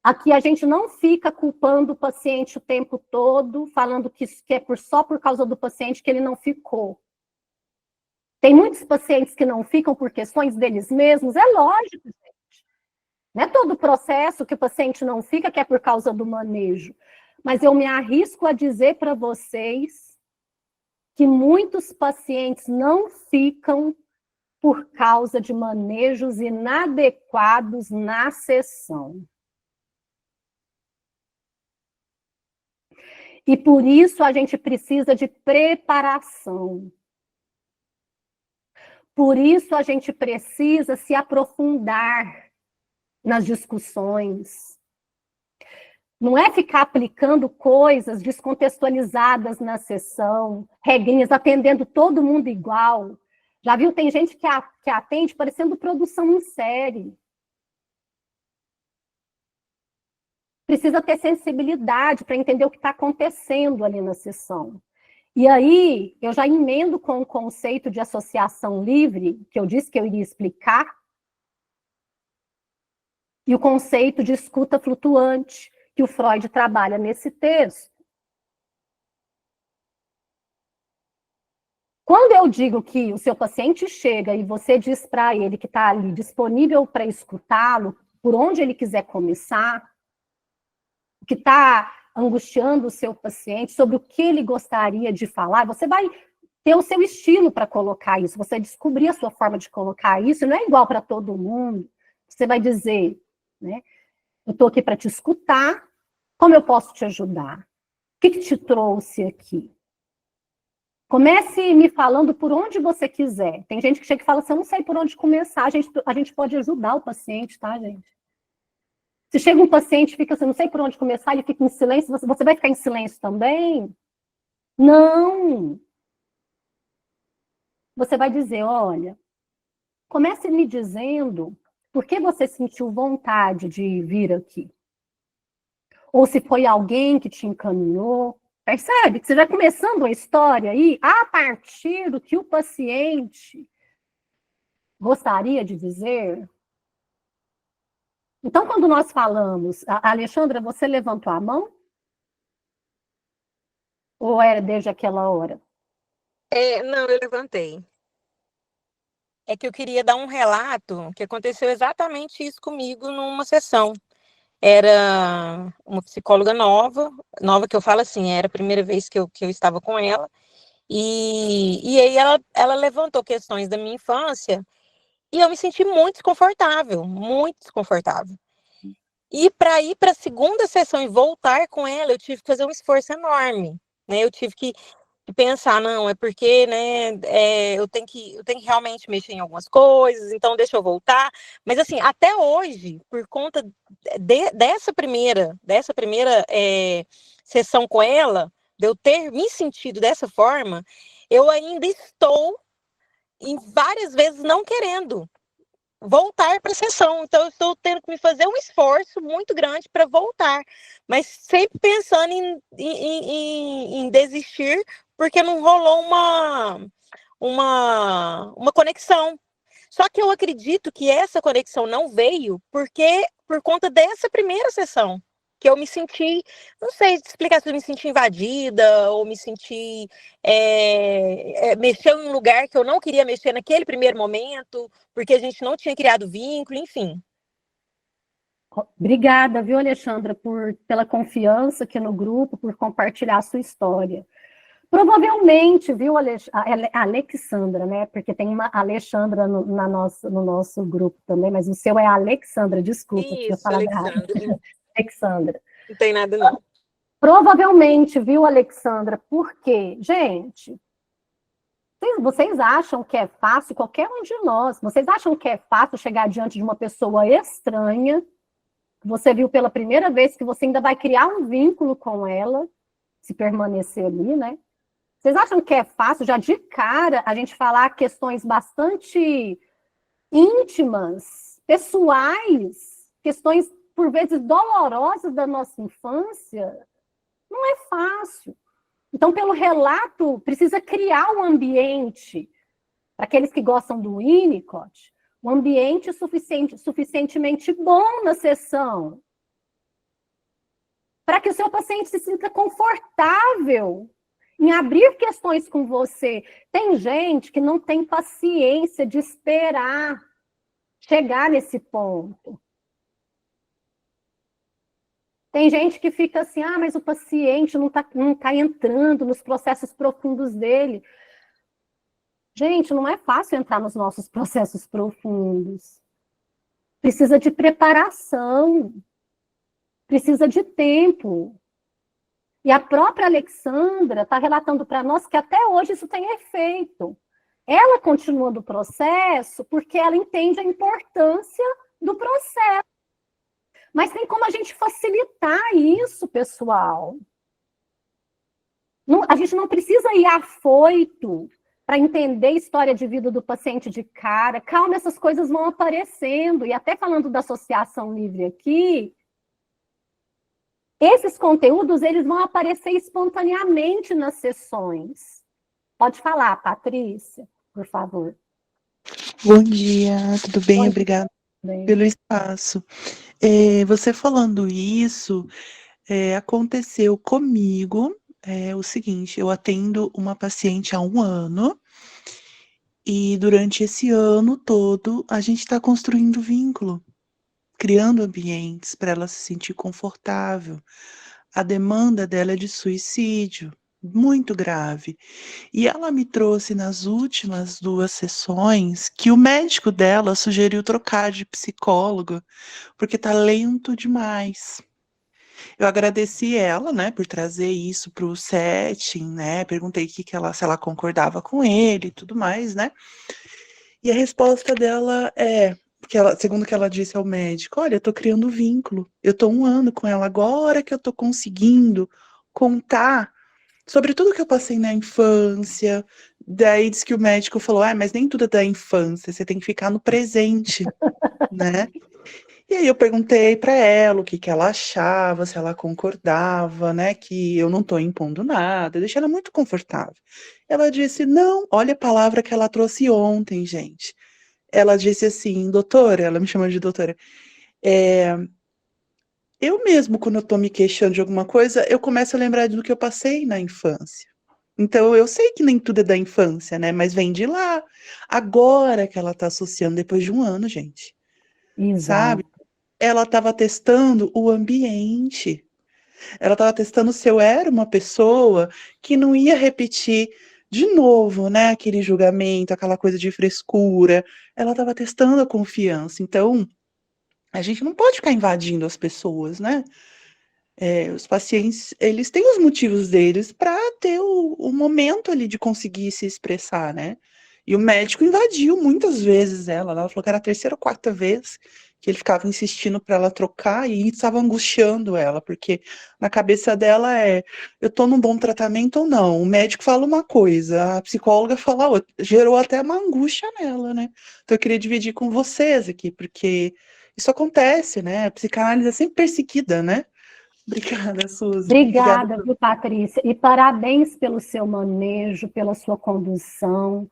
Aqui, a gente não fica culpando o paciente o tempo todo, falando que é só por causa do paciente que ele não ficou. Tem muitos pacientes que não ficam por questões deles mesmos, é lógico, gente. Não é todo o processo que o paciente não fica que é por causa do manejo. Mas eu me arrisco a dizer para vocês que muitos pacientes não ficam por causa de manejos inadequados na sessão. E por isso a gente precisa de preparação. Por isso a gente precisa se aprofundar nas discussões. Não é ficar aplicando coisas descontextualizadas na sessão, regrinhas, atendendo todo mundo igual. Já viu? Tem gente que atende parecendo produção em série. Precisa ter sensibilidade para entender o que está acontecendo ali na sessão. E aí, eu já emendo com o conceito de associação livre, que eu disse que eu iria explicar, e o conceito de escuta flutuante, que o Freud trabalha nesse texto. Quando eu digo que o seu paciente chega e você diz para ele que está ali disponível para escutá-lo, por onde ele quiser começar, que está angustiando o seu paciente, sobre o que ele gostaria de falar, você vai ter o seu estilo para colocar isso, você descobrir a sua forma de colocar isso, não é igual para todo mundo. Você vai dizer, né, eu estou aqui para te escutar, como eu posso te ajudar? O que te trouxe aqui? Comece me falando por onde você quiser. Tem gente que chega e fala assim, eu não sei por onde começar, a gente pode ajudar o paciente, tá, gente? Se chega um paciente e fica assim, não sei por onde começar, ele fica em silêncio, você vai ficar em silêncio também? Não! Você vai dizer, olha, comece me dizendo por que você sentiu vontade de vir aqui. Ou se foi alguém que te encaminhou. Percebe que você vai começando a história aí a partir do que o paciente gostaria de dizer. Então, quando nós falamos... Alexandra, você levantou a mão? Ou era desde aquela hora? Não, eu levantei. é que eu queria dar um relato que aconteceu exatamente isso comigo numa sessão. Era uma psicóloga nova que eu falo assim, era a primeira vez que eu estava com ela, e aí ela levantou questões da minha infância, e eu me senti muito desconfortável, muito desconfortável. E para ir para a segunda sessão e voltar com ela, eu tive que fazer um esforço enorme, né? Eu tive que pensar, não, é porque, né, eu tenho que realmente mexer em algumas coisas, então deixa eu voltar. Mas assim, até hoje, por conta dessa primeira sessão com ela, de eu ter me sentido dessa forma, eu ainda estou em várias vezes não querendo voltar para a sessão. Então, eu estou tendo que me fazer um esforço muito grande para voltar, mas sempre pensando em desistir, porque não rolou uma conexão. Só que eu acredito que essa conexão não veio por conta dessa primeira sessão, que eu me senti, não sei explicar se eu me senti invadida, ou me senti mexer em um lugar que eu não queria mexer naquele primeiro momento, porque a gente não tinha criado vínculo, enfim. Obrigada, viu, Alexandra, pela confiança aqui no grupo, por compartilhar a sua história. Provavelmente, viu, Alexandra, né? Porque tem uma Alexandra no nosso grupo também, mas o seu é Alexandra, desculpa, tinha falado errado. Alexandra. Não tem nada, não. Provavelmente, viu, Alexandra, porque, gente, vocês acham que é fácil, qualquer um de nós, vocês acham que é fácil chegar diante de uma pessoa estranha, que você viu pela primeira vez, que você ainda vai criar um vínculo com ela, se permanecer ali, né? Vocês acham que é fácil, já de cara, a gente falar questões bastante íntimas, pessoais, questões, por vezes, dolorosas da nossa infância? Não é fácil. Então, pelo relato, precisa criar um ambiente, para aqueles que gostam do Winnicott, um ambiente suficientemente bom na sessão, para que o seu paciente se sinta confortável em abrir questões com você. Tem gente que não tem paciência de esperar chegar nesse ponto. Tem gente que fica assim, mas o paciente não tá entrando nos processos profundos dele. Gente, não é fácil entrar nos nossos processos profundos. Precisa de preparação. Precisa de tempo. E a própria Alexandra está relatando para nós que até hoje isso tem efeito. Ela continua do processo porque ela entende a importância do processo. Mas tem como a gente facilitar isso, pessoal. A gente não precisa ir afoito para entender a história de vida do paciente de cara. Calma, essas coisas vão aparecendo. E até falando da associação livre aqui, esses conteúdos, eles vão aparecer espontaneamente nas sessões. Pode falar, Patrícia, por favor. Bom dia, tudo bem? Obrigada pelo espaço. Você falando isso, aconteceu comigo o seguinte, eu atendo uma paciente há 1 ano, e durante esse ano todo, a gente está construindo vínculo, criando ambientes para ela se sentir confortável. A demanda dela é de suicídio, muito grave. E ela me trouxe nas últimas 2 sessões que o médico dela sugeriu trocar de psicólogo, porque tá lento demais. Eu agradeci ela, né, por trazer isso para o setting, né, perguntei se ela concordava com ele e tudo mais, né. E a resposta dela segundo o que ela disse ao médico, olha, eu tô criando vínculo, eu tô 1 ano com ela, agora que eu tô conseguindo contar sobre tudo que eu passei na infância. Daí diz que o médico falou, mas nem tudo é da infância, você tem que ficar no presente, né? E aí eu perguntei para ela o que ela achava, se ela concordava, né, que eu não tô impondo nada, eu deixei ela muito confortável. Ela disse, não, olha a palavra que ela trouxe ontem, gente. Ela disse assim, doutora, ela me chama de doutora, eu mesmo, quando eu tô me queixando de alguma coisa, eu começo a lembrar do que eu passei na infância. Então, eu sei que nem tudo é da infância, né? Mas vem de lá. Agora que ela tá associando depois de um ano, gente. Exato. Sabe? Ela estava testando o ambiente. Ela estava testando se eu era uma pessoa que não ia repetir de novo, né? Aquele julgamento, aquela coisa de frescura. Ela estava testando a confiança. Então, a gente não pode ficar invadindo as pessoas, né? Os pacientes, eles têm os motivos deles para ter o momento ali de conseguir se expressar, né? E o médico invadiu muitas vezes ela falou que era a terceira ou quarta vez que ele ficava insistindo para ela trocar e estava angustiando ela, porque na cabeça dela eu tô num bom tratamento ou não? O médico fala uma coisa, a psicóloga fala outra, gerou até uma angústia nela, né? Então eu queria dividir com vocês aqui, porque isso acontece, né? A psicanálise é sempre perseguida, né? Obrigada, Suzy. Obrigada, viu, Patrícia? E parabéns pelo seu manejo, pela sua condução,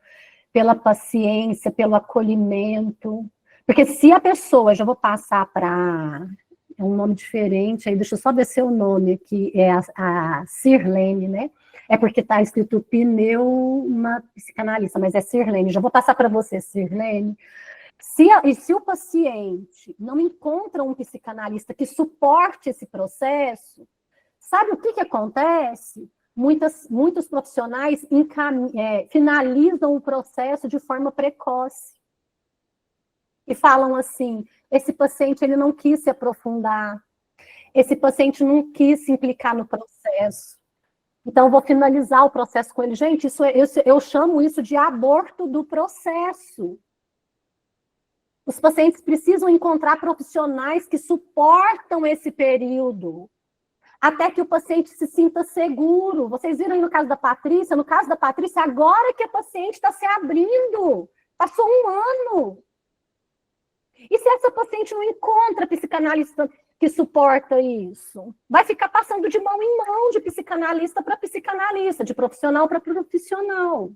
pela paciência, pelo acolhimento. Porque se a pessoa, já vou passar para um nome diferente, aí deixa eu só ver seu nome aqui, é a Sirlene, né? É porque está escrito pneuma psicanalista, mas é Sirlene. Já vou passar para você, Sirlene. Se o paciente não encontra um psicanalista que suporte esse processo, sabe o que acontece? Muitos profissionais finalizam o processo de forma precoce. E falam assim, esse paciente ele não quis se aprofundar, esse paciente não quis se implicar no processo. Então, eu vou finalizar o processo com ele. Gente, eu chamo isso de aborto do processo. Os pacientes precisam encontrar profissionais que suportam esse período, até que o paciente se sinta seguro. Vocês viram aí no caso da Patrícia? No caso da Patrícia, agora que a paciente está se abrindo, passou um ano. E se essa paciente não encontra psicanalista que suporta isso? Vai ficar passando de mão em mão, de psicanalista para psicanalista, de profissional para profissional.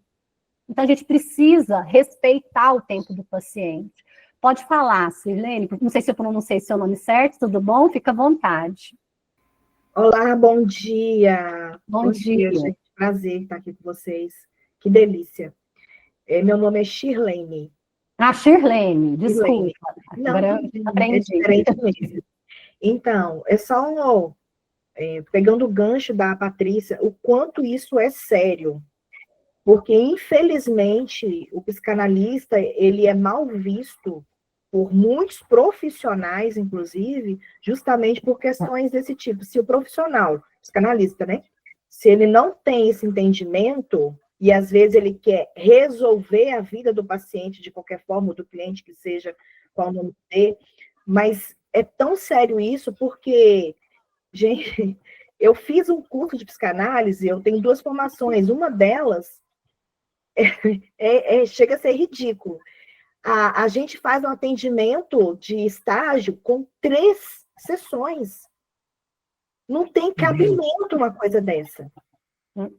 Então, a gente precisa respeitar o tempo do paciente. Pode falar, Sirlene, não sei se eu pronunciei seu nome certo, tudo bom? Fica à vontade. Olá, bom dia. Bom dia. Gente. Prazer estar aqui com vocês. Que delícia. Meu nome é Shirlene. Shirlene, desculpa. Não, agora aprendi. É diferente mesmo. Então, é só pegando o gancho da Patrícia, o quanto isso é sério. Porque, infelizmente, o psicanalista, ele é mal visto por muitos profissionais, inclusive, justamente por questões desse tipo. Se o profissional, psicanalista, né? Se ele não tem esse entendimento, e às vezes ele quer resolver a vida do paciente de qualquer forma, ou do cliente que seja, qual o nome dele, mas é tão sério isso porque, gente, eu fiz um curso de psicanálise, eu tenho 2 formações, uma delas chega a ser ridículo. A gente faz um atendimento de estágio com 3 sessões. Não tem cabimento uma coisa dessa.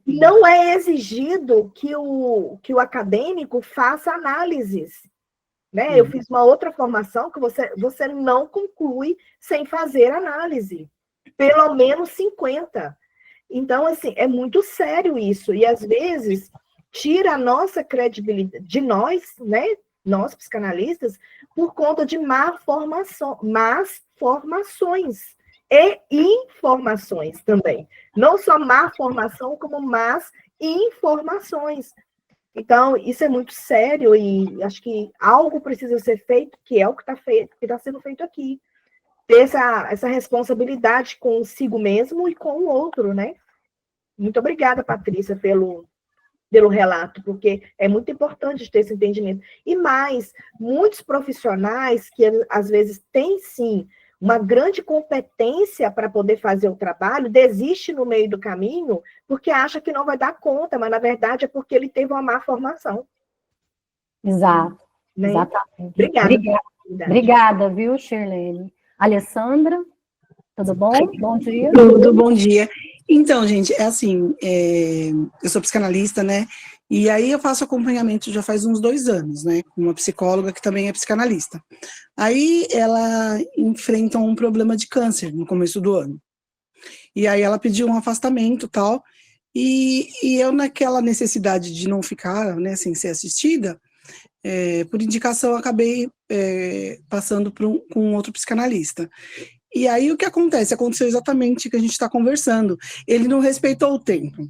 Não é exigido que o acadêmico faça análises. Né? Eu fiz uma outra formação que você não conclui sem fazer análise. Pelo menos 50. Então, assim, é muito sério isso. E, às vezes, tira a nossa credibilidade de nós, né? Nós, psicanalistas, por conta de más formações e informações também. Não só má formação, como más informações. Então, isso é muito sério e acho que algo precisa ser feito, que é o que está sendo feito aqui. Ter essa responsabilidade consigo mesmo e com o outro, né? Muito obrigada, Patrícia, pelo relato, porque é muito importante ter esse entendimento. E mais, muitos profissionais que às vezes têm, sim, uma grande competência para poder fazer o trabalho, desiste no meio do caminho porque acha que não vai dar conta, mas na verdade é porque ele teve uma má formação. Exato. Né? Exatamente. Obrigada. Obrigada, viu, Shirlene? Alessandra, tudo bom? Bom dia. Tudo, bom dia. Então, gente, é assim, eu sou psicanalista, né? E aí eu faço acompanhamento já faz uns 2 anos, né? Com uma psicóloga que também é psicanalista. Aí ela enfrenta um problema de câncer no começo do ano. E aí ela pediu um afastamento e tal. E eu, naquela necessidade de não ficar, né, sem ser assistida, por indicação, eu acabei passando com um outro psicanalista. E aí, o que acontece? Aconteceu exatamente o que a gente está conversando. Ele não respeitou o tempo.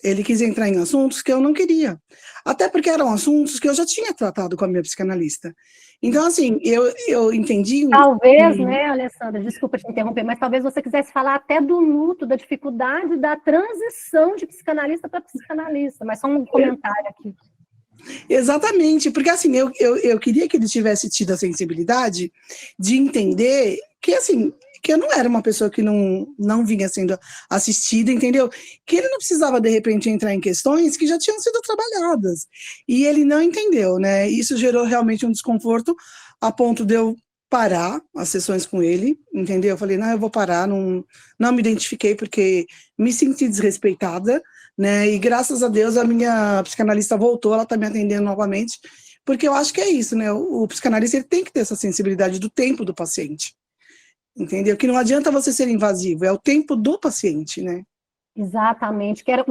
Ele quis entrar em assuntos que eu não queria. Até porque eram assuntos que eu já tinha tratado com a minha psicanalista. Então, assim, eu entendi... Talvez, né, Alessandra, desculpa te interromper, mas talvez você quisesse falar até do luto, da dificuldade da transição de psicanalista para psicanalista, mas só um comentário aqui. Exatamente, porque assim, eu queria que ele tivesse tido a sensibilidade de entender que, assim, que eu não era uma pessoa que não vinha sendo assistida, entendeu? Que ele não precisava, de repente, entrar em questões que já tinham sido trabalhadas. E ele não entendeu, né? Isso gerou realmente um desconforto a ponto de eu parar as sessões com ele, entendeu? Eu falei, não, eu vou parar, não me identifiquei porque me senti desrespeitada, né? E graças a Deus a minha psicanalista voltou, ela está me atendendo novamente, porque eu acho que é isso, né? O psicanalista ele tem que ter essa sensibilidade do tempo do paciente, entendeu? Que não adianta você ser invasivo, é o tempo do paciente, né? Exatamente, que era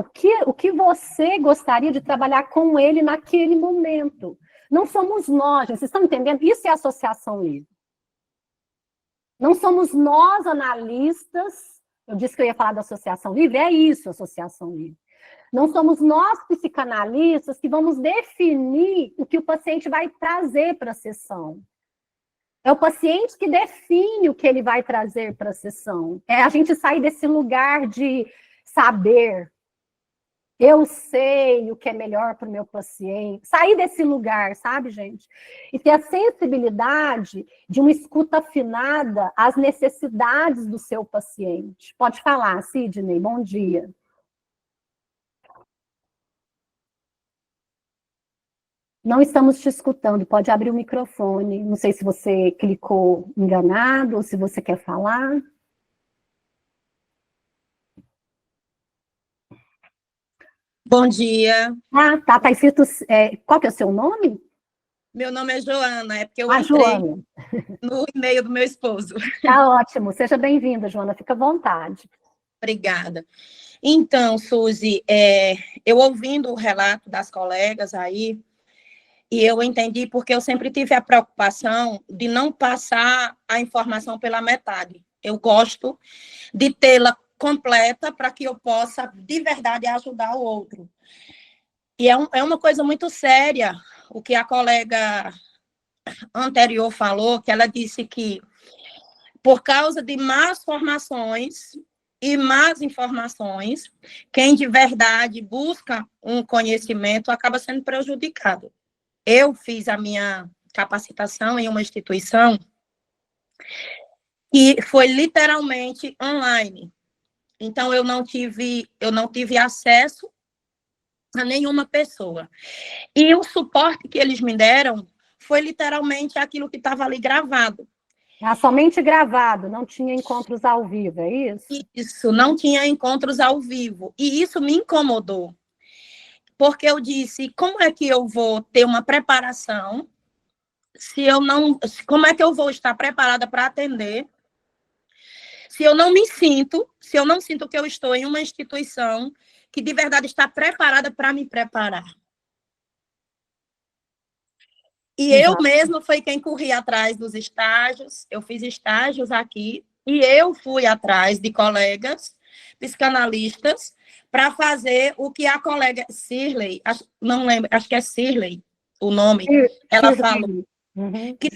o que você gostaria de trabalhar com ele naquele momento. Não somos nós, vocês estão entendendo? Isso é associação livre. Não somos nós, analistas, eu disse que eu ia falar da associação livre, é isso, associação livre. Não somos nós, psicanalistas, que vamos definir o que o paciente vai trazer para a sessão. É o paciente que define o que ele vai trazer para a sessão. É a gente sair desse lugar de saber. Eu sei o que é melhor para o meu paciente. Sair desse lugar, sabe, gente? E ter a sensibilidade de uma escuta afinada às necessidades do seu paciente. Pode falar, Sidney, bom dia. Não estamos te escutando, pode abrir o microfone. Não sei se você clicou enganado ou se você quer falar. Bom dia. Ah, tá escrito... qual que é o seu nome? Meu nome é Joana, é porque eu entrei Joana. no e-mail do meu esposo. Tá ótimo, seja bem-vinda, Joana, fica à vontade. Obrigada. Então, Suzy, eu ouvindo o relato das colegas aí, e eu entendi porque eu sempre tive a preocupação de não passar a informação pela metade. Eu gosto de tê-la completa para que eu possa, de verdade, ajudar o outro. E é uma coisa muito séria o que a colega anterior falou, que ela disse que, por causa de más formações e más informações, quem de verdade busca um conhecimento acaba sendo prejudicado. Eu fiz a minha capacitação em uma instituição que foi literalmente online. Então, eu não tive acesso a nenhuma pessoa. E o suporte que eles me deram foi literalmente aquilo que estava ali gravado. Somente gravado, não tinha encontros ao vivo, é isso? Isso, não tinha encontros ao vivo. E isso me incomodou. Porque eu disse, como é que eu vou ter uma preparação como é que eu vou estar preparada para atender se eu não sinto que eu estou em uma instituição que de verdade está preparada para me preparar. E eu mesma fui quem corri atrás dos estágios, eu fiz estágios aqui, e eu fui atrás de colegas psicanalistas para fazer o que a colega Cirlei, não lembro, acho que é Cirlei o nome, ela falou. Que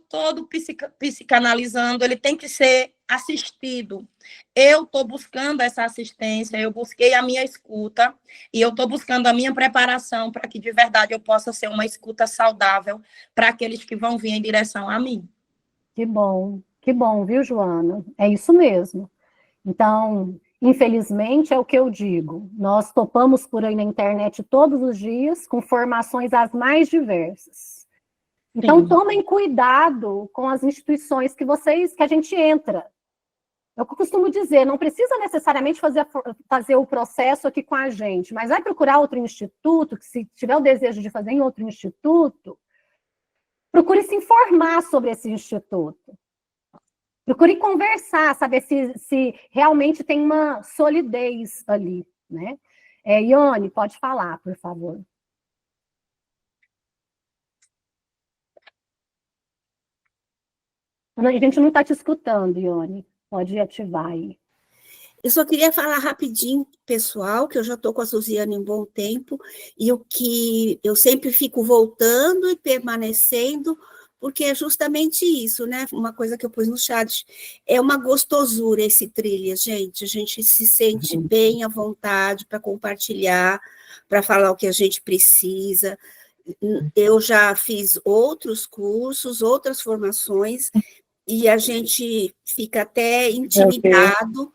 todo psicanalizando, ele tem que ser assistido. Eu estou buscando essa assistência, eu busquei a minha escuta e eu estou buscando a minha preparação para que, de verdade, eu possa ser uma escuta saudável para aqueles que vão vir em direção a mim. Que bom, viu, Joana? É isso mesmo. Então, infelizmente, é o que eu digo. Nós topamos por aí na internet todos os dias com formações as mais diversas. Então, tomem cuidado com as instituições que a gente entra. Eu costumo dizer, não precisa necessariamente fazer o processo aqui com a gente, mas vai procurar outro instituto, que se tiver o desejo de fazer em outro instituto, procure se informar sobre esse instituto. Procure conversar, saber se realmente tem uma solidez ali, né? Ione, pode falar, por favor. A gente não está te escutando, Ione. Pode ativar aí. Eu só queria falar rapidinho, pessoal, que eu já estou com a Suziane em um bom tempo, e o que eu sempre fico voltando e permanecendo, porque é justamente isso, né? Uma coisa que eu pus no chat, é uma gostosura esse trilha, gente. A gente se sente bem à vontade para compartilhar, para falar o que a gente precisa. Eu já fiz outros cursos, outras formações, e a gente fica até intimidado,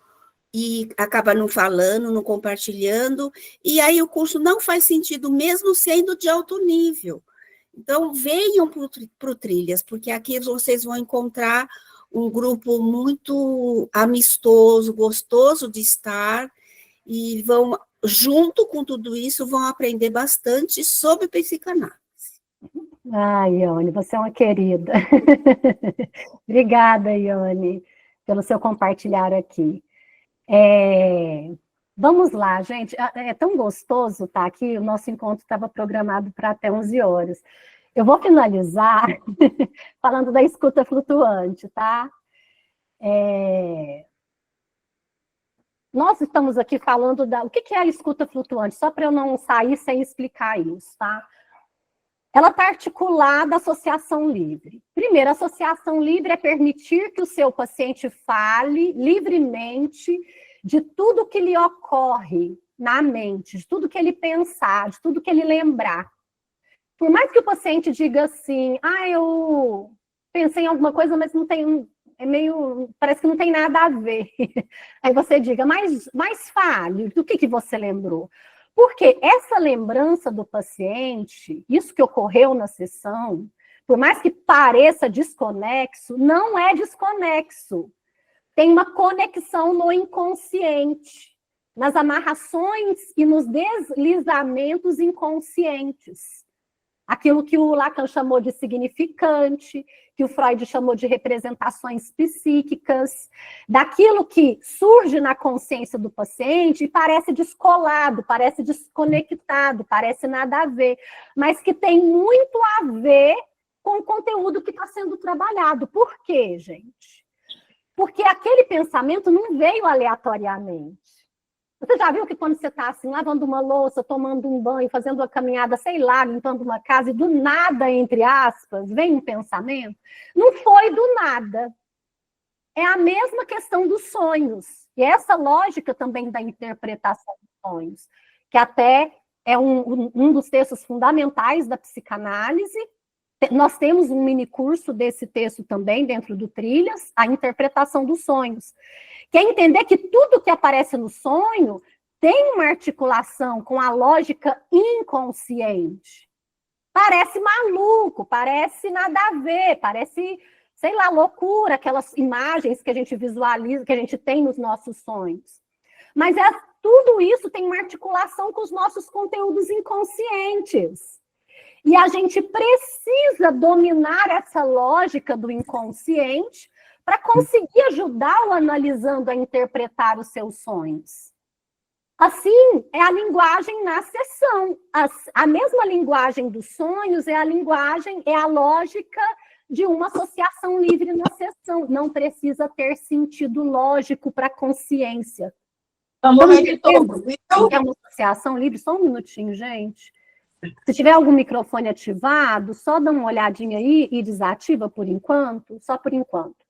e acaba não falando, não compartilhando, e aí o curso não faz sentido, mesmo sendo de alto nível. Então, venham para o Trilhas, porque aqui vocês vão encontrar um grupo muito amistoso, gostoso de estar, e vão, junto com tudo isso, vão aprender bastante sobre psicanálise. Ai, Ione, você é uma querida. Obrigada, Ione, pelo seu compartilhar aqui. Vamos lá, gente. É tão gostoso estar aqui. O nosso encontro estava programado para até 11 horas. Eu vou finalizar falando da escuta flutuante, tá? Nós estamos aqui falando o que é a escuta flutuante, só para eu não sair sem explicar isso, tá? Ela está articulada à associação livre. Primeiro, a associação livre é permitir que o seu paciente fale livremente de tudo que lhe ocorre na mente, de tudo que ele pensar, de tudo que ele lembrar. Por mais que o paciente diga assim, eu pensei em alguma coisa, mas não tem, parece que não tem nada a ver. Aí você diga, mas fale, do que você lembrou? Porque essa lembrança do paciente, isso que ocorreu na sessão, por mais que pareça desconexo, não é desconexo. Tem uma conexão no inconsciente, nas amarrações e nos deslizamentos inconscientes. Aquilo que o Lacan chamou de significante, que o Freud chamou de representações psíquicas, daquilo que surge na consciência do paciente e parece descolado, parece desconectado, parece nada a ver, mas que tem muito a ver com o conteúdo que está sendo trabalhado. Por quê, gente? Porque aquele pensamento não veio aleatoriamente. Você já viu que quando você está assim, lavando uma louça, tomando um banho, fazendo uma caminhada, sei lá, limpando uma casa, e do nada, entre aspas, vem um pensamento? Não foi do nada. É a mesma questão dos sonhos. E essa lógica também da interpretação dos sonhos, que até é um dos textos fundamentais da psicanálise. Nós temos um mini curso desse texto também, dentro do Trilhas, a interpretação dos sonhos. Que é entender que tudo que aparece no sonho tem uma articulação com a lógica inconsciente. Parece maluco, parece nada a ver, parece, sei lá, loucura, aquelas imagens que a gente visualiza, que a gente tem nos nossos sonhos. Mas tudo isso tem uma articulação com os nossos conteúdos inconscientes. E a gente precisa dominar essa lógica do inconsciente para conseguir ajudá-lo analisando a interpretar os seus sonhos. Assim, é a linguagem na sessão. A mesma linguagem dos sonhos é a lógica de uma associação livre na sessão. Não precisa ter sentido lógico para a consciência. É uma associação livre, só um minutinho, gente. Se tiver algum microfone ativado, só dá uma olhadinha aí e desativa por enquanto, só por enquanto.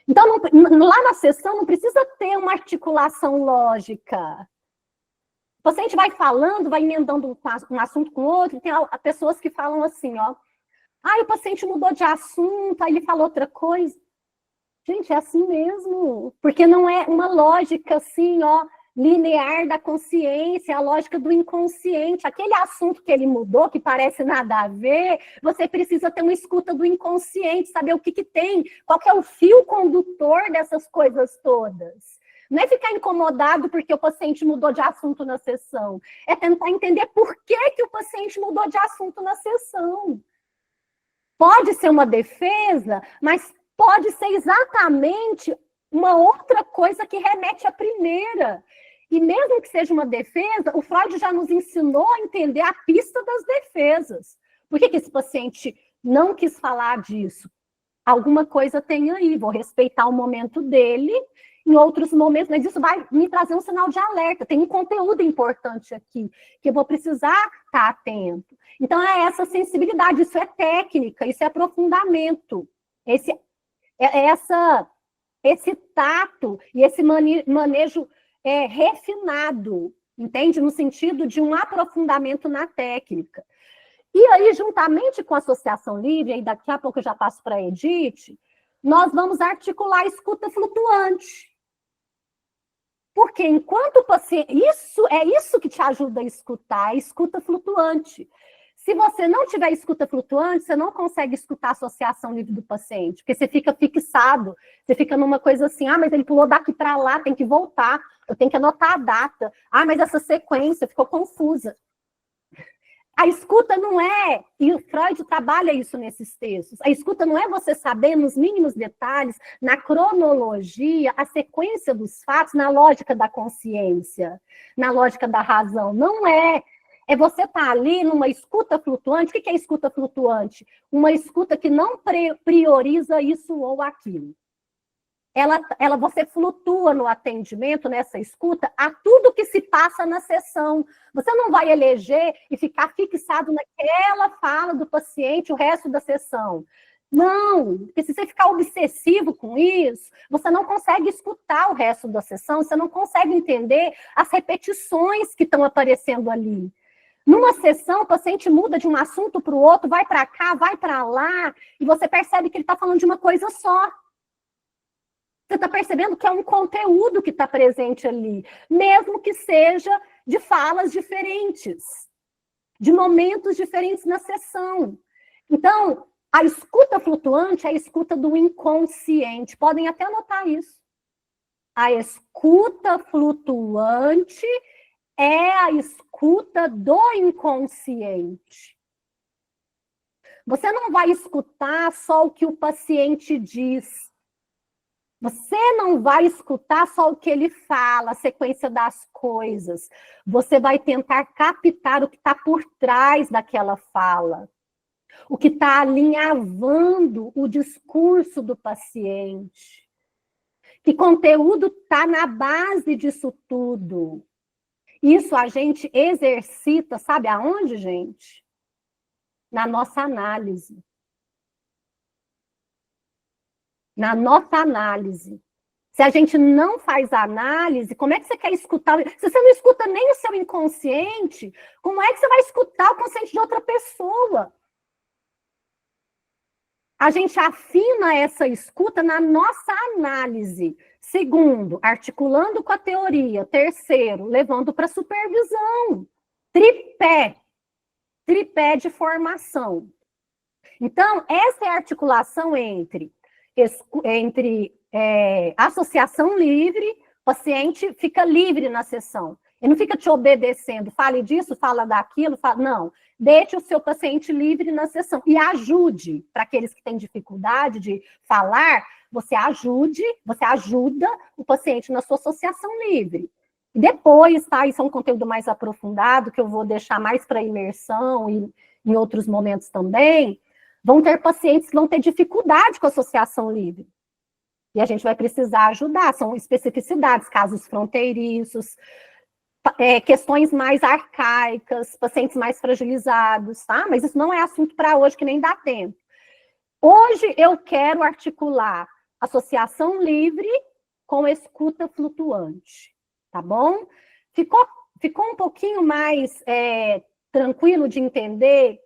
Então, lá na sessão não precisa ter uma articulação lógica. O paciente vai falando, vai emendando um assunto com o outro, tem pessoas que falam assim, ó, o paciente mudou de assunto, aí ele falou outra coisa. Gente, é assim mesmo, porque não é uma lógica assim, ó, linear da consciência, a lógica do inconsciente. Aquele assunto que ele mudou, que parece nada a ver, você precisa ter uma escuta do inconsciente, saber o que tem, qual que é o fio condutor dessas coisas todas. Não é ficar incomodado porque o paciente mudou de assunto na sessão, é tentar entender por que o paciente mudou de assunto na sessão. Pode ser uma defesa, mas pode ser exatamente uma outra coisa que remete à primeira. E mesmo que seja uma defesa, o Freud já nos ensinou a entender a pista das defesas. Por que esse paciente não quis falar disso? Alguma coisa tem aí, vou respeitar o momento dele, em outros momentos, mas isso vai me trazer um sinal de alerta, tem um conteúdo importante aqui, que eu vou precisar estar atento. Então, é essa sensibilidade, isso é técnica, isso é aprofundamento, esse tato e esse manejo refinado, entende? No sentido de um aprofundamento na técnica. E aí, juntamente com a associação livre, aí daqui a pouco eu já passo para a Edith, nós vamos articular a escuta flutuante. Porque enquanto o paciente... isso que te ajuda a escutar, a escuta flutuante. Se você não tiver escuta flutuante, você não consegue escutar a associação livre do paciente, porque você fica fixado, você fica numa coisa assim, mas ele pulou daqui para lá, tem que voltar, eu tenho que anotar a data, mas essa sequência ficou confusa. A escuta não é, e o Freud trabalha isso nesses textos, a escuta não é você saber nos mínimos detalhes, na cronologia, a sequência dos fatos, na lógica da consciência, na lógica da razão, não é. É você estar ali numa escuta flutuante. O que é escuta flutuante? Uma escuta que não prioriza isso ou aquilo. Você flutua no atendimento, nessa escuta, a tudo que se passa na sessão. Você não vai eleger e ficar fixado naquela fala do paciente o resto da sessão. Não, porque se você ficar obsessivo com isso, você não consegue escutar o resto da sessão, você não consegue entender as repetições que estão aparecendo ali. Numa sessão, o paciente muda de um assunto para o outro, vai para cá, vai para lá, e você percebe que ele está falando de uma coisa só. Você está percebendo que é um conteúdo que está presente ali, mesmo que seja de falas diferentes, de momentos diferentes na sessão. Então, a escuta flutuante é a escuta do inconsciente. Podem até anotar isso. A escuta flutuante é a escuta do inconsciente. Você não vai escutar só o que o paciente diz. Você não vai escutar só o que ele fala, a sequência das coisas. Você vai tentar captar o que está por trás daquela fala. O que está alinhavando o discurso do paciente. Que conteúdo está na base disso tudo. Isso a gente exercita, sabe aonde, gente? Na nossa análise. Na nossa análise. Se a gente não faz análise, como é que você quer escutar? Se você não escuta nem o seu inconsciente, como é que você vai escutar o consciente de outra pessoa? A gente afina essa escuta na nossa análise. Segundo, articulando com a teoria. Terceiro, levando para a supervisão. Tripé de formação. Então, essa é a articulação entre associação livre, o paciente fica livre na sessão. Ele não fica te obedecendo, fale disso, fala daquilo, não. Deixe o seu paciente livre na sessão e ajude, para aqueles que têm dificuldade de falar, você ajuda o paciente na sua associação livre. Depois, tá, isso é um conteúdo mais aprofundado, que eu vou deixar mais para imersão e em outros momentos também, vão ter pacientes que vão ter dificuldade com a associação livre. E a gente vai precisar ajudar, são especificidades, casos fronteiriços, questões mais arcaicas, pacientes mais fragilizados, tá? Mas isso não é assunto para hoje, que nem dá tempo. Hoje eu quero articular associação livre com escuta flutuante, tá bom? Ficou um pouquinho mais tranquilo de entender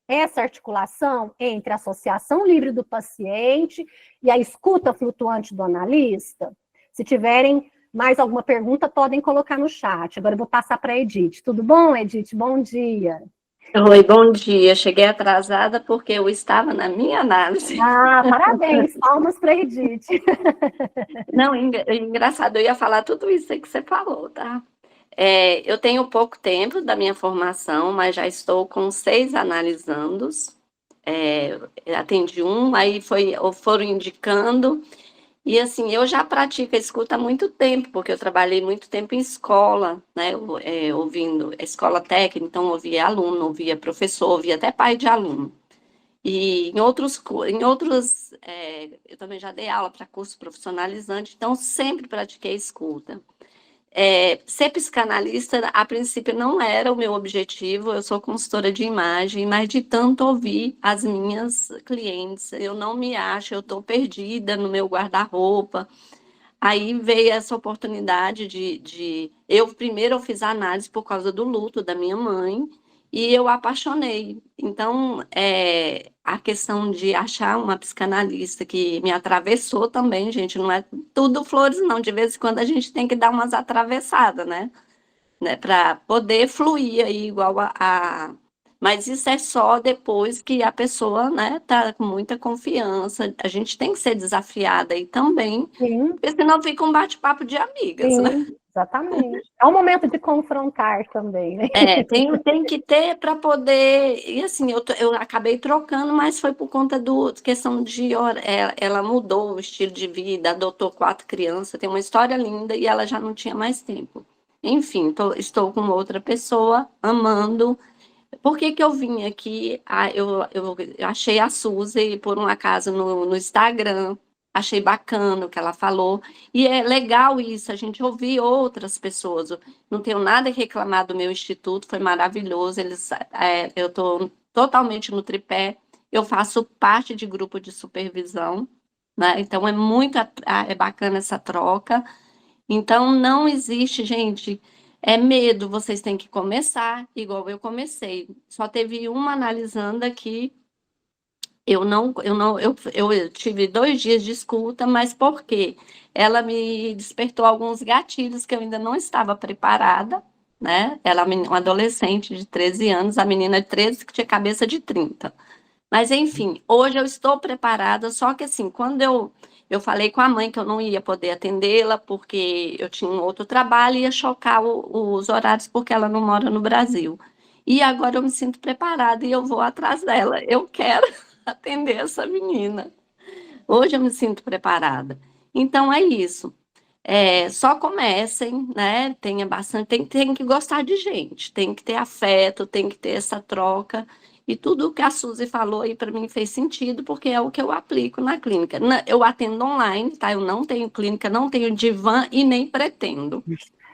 essa articulação entre a associação livre do paciente e a escuta flutuante do analista? Se tiverem mais alguma pergunta, podem colocar no chat. Agora eu vou passar para a Edith. Tudo bom, Edith? Bom dia. Oi, bom dia. Cheguei atrasada porque eu estava na minha análise. Parabéns. Palmas para a Edith. Não, engraçado, eu ia falar tudo isso aí que você falou, tá? Eu tenho pouco tempo da minha formação, mas já estou com 6 analisandos. atendi um, aí foram indicando, e assim, eu já pratico a escuta há muito tempo, porque eu trabalhei muito tempo em escola, né, ouvindo escola técnica, então ouvia aluno, ouvia professor, ouvia até pai de aluno. E em outros eu também já dei aula para curso profissionalizante, então sempre pratiquei escuta. Ser psicanalista, a princípio, não era o meu objetivo, eu sou consultora de imagem, mas de tanto ouvir as minhas clientes, eu não me acho, eu estou perdida no meu guarda-roupa. Aí veio essa oportunidade primeiro eu fiz a análise por causa do luto da minha mãe, e eu apaixonei. Então, a questão de achar uma psicanalista que me atravessou também, gente, não é tudo flores, não. De vez em quando a gente tem que dar umas atravessadas, né? Para poder fluir aí igual Mas isso é só depois que a pessoa, né, tá com muita confiança. A gente tem que ser desafiada aí também, Sim. porque senão fica um bate-papo de amigas, Sim, né? exatamente. É um momento de confrontar também, né? Tem que ter para poder. E assim, eu acabei trocando, mas foi por conta do questão de ela mudou o estilo de vida, adotou 4 crianças, tem uma história linda e ela já não tinha mais tempo. Enfim, estou com outra pessoa, amando. Por que que eu vim aqui? Eu achei a Suzy, por um acaso, no Instagram. Achei bacana o que ela falou. E é legal isso, a gente ouvir outras pessoas. Não tenho nada a reclamar do meu instituto, foi maravilhoso. Eu estou totalmente no tripé. Eu faço parte de grupo de supervisão, né? Então é bacana essa troca. Então não existe, gente, medo, vocês têm que começar, igual eu comecei. Só teve uma analisando aqui. Eu tive 2 dias de escuta, mas por quê? Ela me despertou alguns gatilhos que eu ainda não estava preparada, né? Ela é uma adolescente de 13 anos, a menina de 13 que tinha cabeça de 30. Mas, enfim, hoje eu estou preparada, só que assim, quando eu falei com a mãe que eu não ia poder atendê-la, porque eu tinha um outro trabalho e ia chocar os horários, porque ela não mora no Brasil. E agora eu me sinto preparada e eu vou atrás dela. Eu quero atender essa menina. Hoje eu me sinto preparada. Então é isso. Só comecem, né? Tenha bastante, tem que gostar de gente, tem que ter afeto, tem que ter essa troca. E tudo o que a Suzy falou aí para mim fez sentido, porque é o que eu aplico na clínica. Eu atendo online, tá? Eu não tenho clínica, não tenho divã e nem pretendo.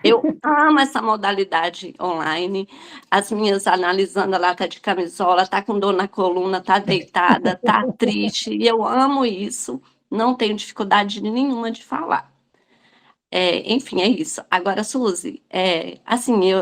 Eu amo essa modalidade online. As minhas analisando, ela tá de camisola, tá com dor na coluna, tá deitada, tá triste. E eu amo isso. Não tenho dificuldade nenhuma de falar. Enfim, é isso. Agora, Suzy, assim,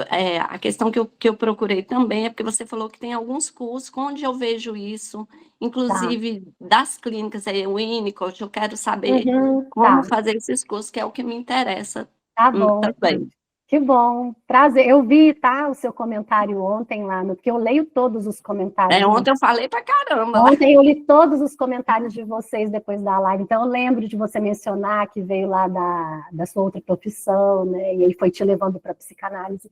a questão que eu procurei também é porque você falou que tem alguns cursos onde eu vejo isso, inclusive das clínicas, o Winnicott, eu quero saber como fazer esses cursos, que é o que me interessa Tá bom. também. Que bom, prazer. Eu vi, tá, o seu comentário ontem lá, porque eu leio todos os comentários. Ontem eu falei pra caramba. Ontem eu li todos os comentários de vocês depois da live, então eu lembro de você mencionar que veio lá da sua outra profissão, né, e aí foi te levando para a psicanálise.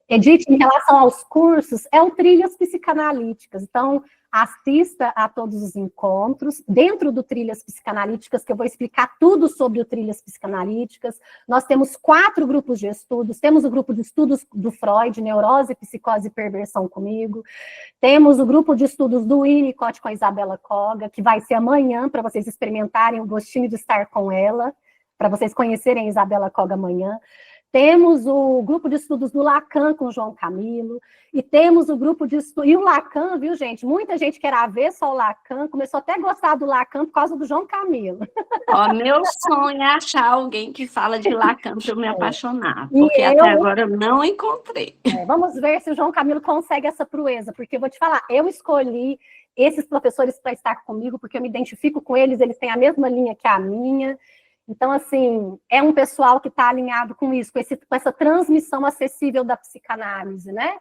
Edith, em relação aos cursos, é o Trilhas Psicanalíticas, então assista a todos os encontros, dentro do Trilhas Psicanalíticas, que eu vou explicar tudo sobre o Trilhas Psicanalíticas. Nós temos 4 grupos de estudos, temos o grupo de estudos do Freud, Neurose, Psicose e Perversão comigo, temos o grupo de estudos do Winnicott com a Isabela Koga, que vai ser amanhã, para vocês experimentarem o gostinho de estar com ela, para vocês conhecerem a Isabela Koga amanhã. Temos o grupo de estudos do Lacan com o João Camilo, e temos o grupo de estudos... E o Lacan, viu, gente? Muita gente que era avesso ao Lacan, começou até a gostar do Lacan por causa do João Camilo. Meu sonho é achar alguém que fala de Lacan para eu me apaixonar, porque até agora eu não encontrei. Vamos ver se o João Camilo consegue essa proeza, porque eu vou te falar, eu escolhi esses professores para estar comigo, porque eu me identifico com eles, eles têm a mesma linha que a minha. Então, assim, é um pessoal que está alinhado com isso, com essa transmissão acessível da psicanálise, né?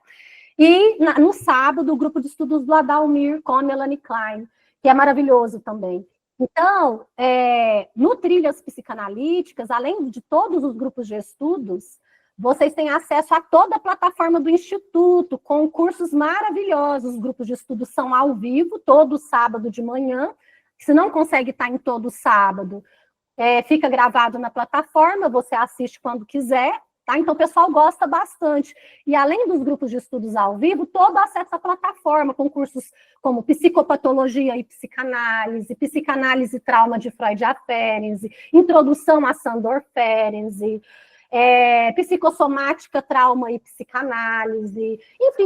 E no sábado, o grupo de estudos do Adalmir com a Melanie Klein, que é maravilhoso também. Então, no Trilhas Psicanalíticas, além de todos os grupos de estudos, vocês têm acesso a toda a plataforma do Instituto, com cursos maravilhosos. Os grupos de estudo são ao vivo, todo sábado de manhã. Se não consegue estar em todo sábado, fica gravado na plataforma, você assiste quando quiser, tá? Então, o pessoal gosta bastante. E além dos grupos de estudos ao vivo, todo acesso à plataforma, com cursos como psicopatologia e psicanálise e trauma de Freud e Ferenczi, introdução a Sandor Ferenczi, psicossomática, trauma e psicanálise, enfim,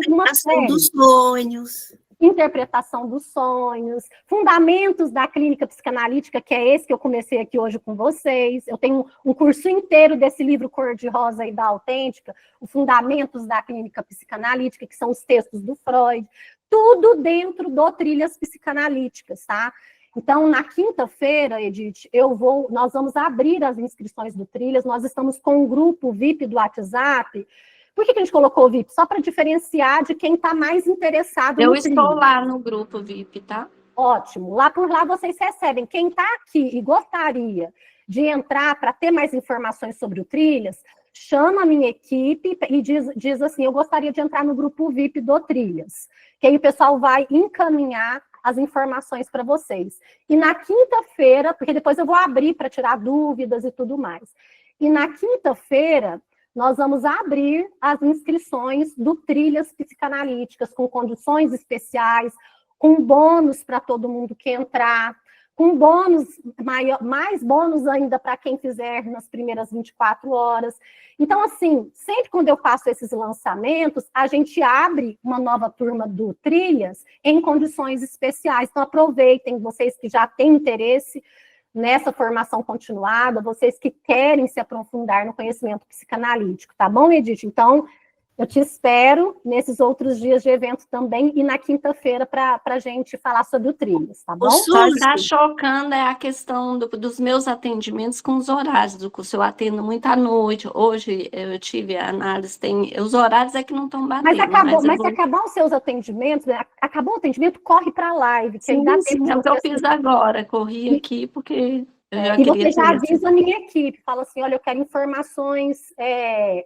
uma série. Dos sonhos. Interpretação dos sonhos, fundamentos da clínica psicanalítica, que é esse que eu comecei aqui hoje com vocês. Eu tenho um curso inteiro desse livro Cor-de-Rosa e da Autêntica, os fundamentos da clínica psicanalítica, que são os textos do Freud, tudo dentro do Trilhas Psicanalíticas, tá? Então, na quinta-feira, Edith, nós vamos abrir as inscrições do Trilhas, nós estamos com um grupo VIP do WhatsApp. Por que a gente colocou o VIP? Só para diferenciar de quem está mais interessado no Trilhas. Eu estou lá no grupo VIP, tá? Ótimo. Por lá vocês recebem. Quem está aqui e gostaria de entrar para ter mais informações sobre o Trilhas, chama a minha equipe e diz assim, eu gostaria de entrar no grupo VIP do Trilhas. Que aí o pessoal vai encaminhar as informações para vocês. E na quinta-feira, porque depois eu vou abrir para tirar dúvidas e tudo mais. E na quinta-feira, nós vamos abrir as inscrições do Trilhas Psicanalíticas, com condições especiais, com bônus para todo mundo que entrar, com bônus, mais bônus ainda para quem fizer nas primeiras 24 horas. Então, assim, sempre quando eu faço esses lançamentos, a gente abre uma nova turma do Trilhas em condições especiais. Então, aproveitem, vocês que já têm interesse nessa formação continuada, vocês que querem se aprofundar no conhecimento psicanalítico, tá bom, Edith? Então, eu te espero nesses outros dias de evento também e na quinta-feira para a gente falar sobre o Trilhas, tá bom? O que está chocando é a questão dos meus atendimentos com os horários do curso. Eu atendo muito à noite. Hoje eu tive a análise, os horários é que não estão batendo. Mas se acabar os seus atendimentos, acabou o atendimento, corre para a live. Sim, é o que eu fiz agora. Corri aqui porque... E você já avisa a minha equipe, fala assim, olha, eu quero informações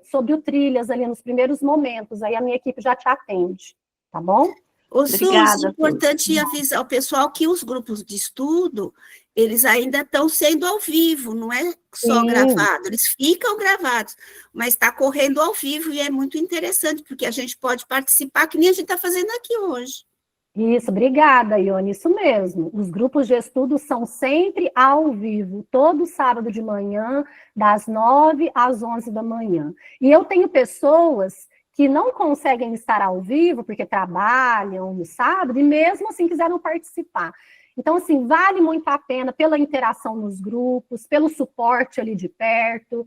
sobre o Trilhas ali nos primeiros momentos, aí a minha equipe já te atende, tá bom? Suzy, é importante avisar o pessoal que os grupos de estudo, eles ainda estão sendo ao vivo, não é só gravado, eles ficam gravados, mas está correndo ao vivo e é muito interessante, porque a gente pode participar, que nem a gente está fazendo aqui hoje. Isso, obrigada, Ione, isso mesmo. Os grupos de estudo são sempre ao vivo, todo sábado de manhã, das 9 às 11 da manhã. E eu tenho pessoas que não conseguem estar ao vivo, porque trabalham no sábado, e mesmo assim quiseram participar. Então, assim, vale muito a pena pela interação nos grupos, pelo suporte ali de perto,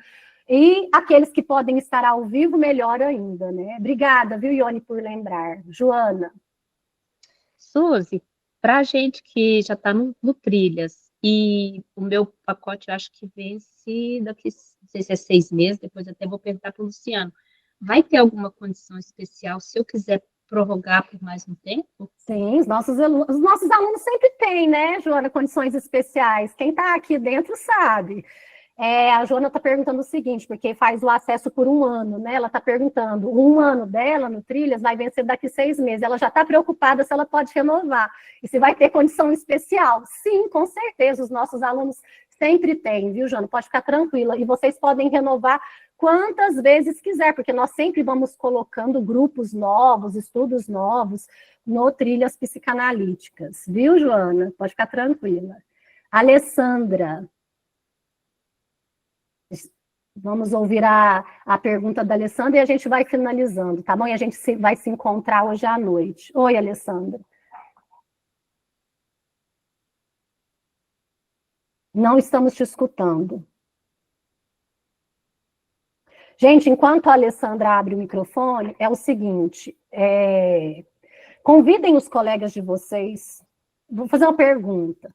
e aqueles que podem estar ao vivo, melhor ainda, né? Obrigada, viu, Ione, por lembrar. Joana. Suzy, para a gente que já está no Trilhas, e o meu pacote eu acho que vence daqui, não sei se é 6 meses, depois até vou perguntar para o Luciano, vai ter alguma condição especial se eu quiser prorrogar por mais um tempo? Sim, os nossos alunos sempre têm, né, Joana, condições especiais. Quem está aqui dentro sabe. A Joana está perguntando o seguinte, porque faz o acesso por 1 ano, né? Ela está perguntando, 1 ano dela no Trilhas vai vencer daqui 6 meses. Ela já está preocupada se ela pode renovar. E se vai ter condição especial. Sim, com certeza, os nossos alunos sempre têm, viu, Joana? Pode ficar tranquila. E vocês podem renovar quantas vezes quiser, porque nós sempre vamos colocando grupos novos, estudos novos no Trilhas Psicanalíticas. Viu, Joana? Pode ficar tranquila. Alessandra. Vamos ouvir a pergunta da Alessandra e a gente vai finalizando, tá bom? E a gente vai se encontrar hoje à noite. Oi, Alessandra. Não estamos te escutando. Gente, enquanto a Alessandra abre o microfone, é o seguinte, convidem os colegas de vocês. Vou fazer uma pergunta.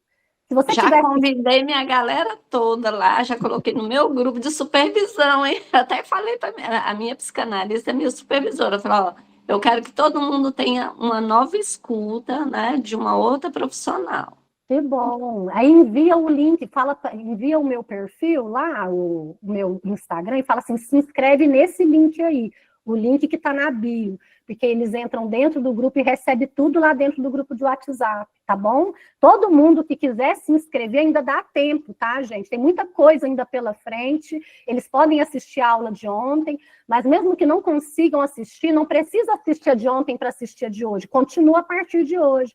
Se você convidei minha galera toda lá, já coloquei no meu grupo de supervisão, hein? Até falei para a minha psicanalista, a minha supervisora, falei, ó, eu quero que todo mundo tenha uma nova escuta, né, de uma outra profissional. Que bom. Aí envia o link, envia o meu perfil lá, o meu Instagram, e fala assim, se inscreve nesse link aí, o link que está na bio, porque eles entram dentro do grupo e recebem tudo lá dentro do grupo de WhatsApp, tá bom? Todo mundo que quiser se inscrever ainda dá tempo, tá, gente? Tem muita coisa ainda pela frente, eles podem assistir a aula de ontem, mas mesmo que não consigam assistir, não precisa assistir a de ontem para assistir a de hoje, continua a partir de hoje.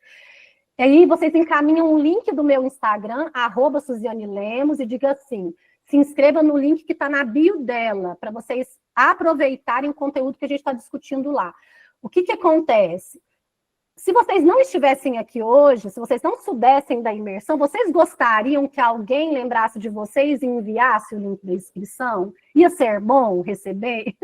E aí vocês encaminham o link do meu Instagram, @SuzianeLemos, e diga assim, se inscreva no link que está na bio dela, para vocês aproveitarem o conteúdo que a gente está discutindo lá. O que acontece? Se vocês não estivessem aqui hoje, se vocês não soubessem da imersão, vocês gostariam que alguém lembrasse de vocês e enviasse o link da inscrição? Ia ser bom receber?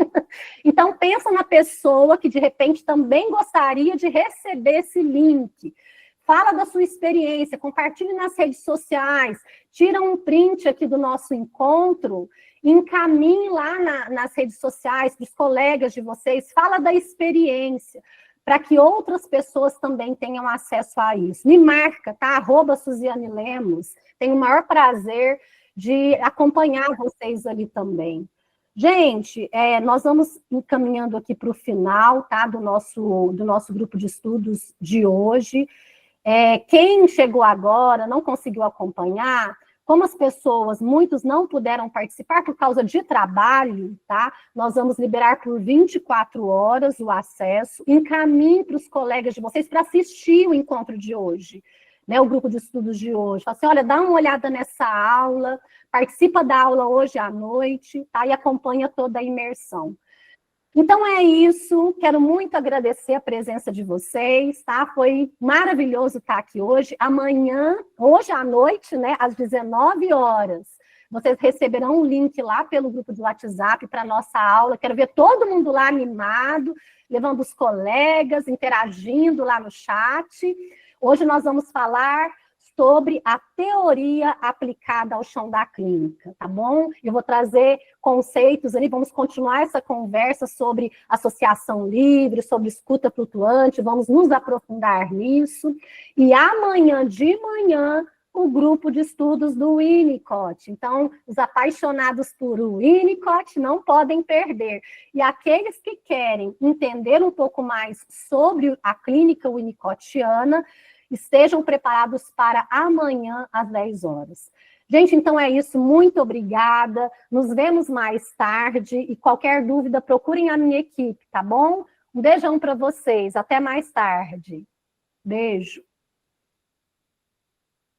Então, pensa na pessoa que, de repente, também gostaria de receber esse link. Fala da sua experiência, compartilhe nas redes sociais, tira um print aqui do nosso encontro, encaminhe lá nas redes sociais para os colegas de vocês, fala da experiência, para que outras pessoas também tenham acesso a isso. Me marca, tá? @SuzianeLemos. Tenho o maior prazer de acompanhar vocês ali também. Gente, nós vamos encaminhando aqui para o final, tá? Do nosso grupo de estudos de hoje. Quem chegou agora, não conseguiu acompanhar, como as pessoas, muitos não puderam participar por causa de trabalho, tá? Nós vamos liberar por 24 horas o acesso, encaminhe para os colegas de vocês para assistir o encontro de hoje, né? O grupo de estudos de hoje. Fala assim, olha, dá uma olhada nessa aula, participa da aula hoje à noite, tá? E acompanha toda a imersão. Então é isso, quero muito agradecer a presença de vocês, tá? Foi maravilhoso estar aqui hoje. Amanhã, hoje à noite, né, às 19 horas, vocês receberão um link lá pelo grupo do WhatsApp para a nossa aula. Quero ver todo mundo lá animado, levando os colegas, interagindo lá no chat. Hoje nós vamos falar sobre a teoria aplicada ao chão da clínica, tá bom? Eu vou trazer conceitos ali, vamos continuar essa conversa sobre associação livre, sobre escuta flutuante, vamos nos aprofundar nisso. E amanhã de manhã, o grupo de estudos do Winnicott. Então, os apaixonados por Winnicott não podem perder. E aqueles que querem entender um pouco mais sobre a clínica winnicottiana, estejam preparados para amanhã, às 10 horas. Gente, então é isso. Muito obrigada. Nos vemos mais tarde. E qualquer dúvida, procurem a minha equipe, tá bom? Um beijão para vocês. Até mais tarde. Beijo.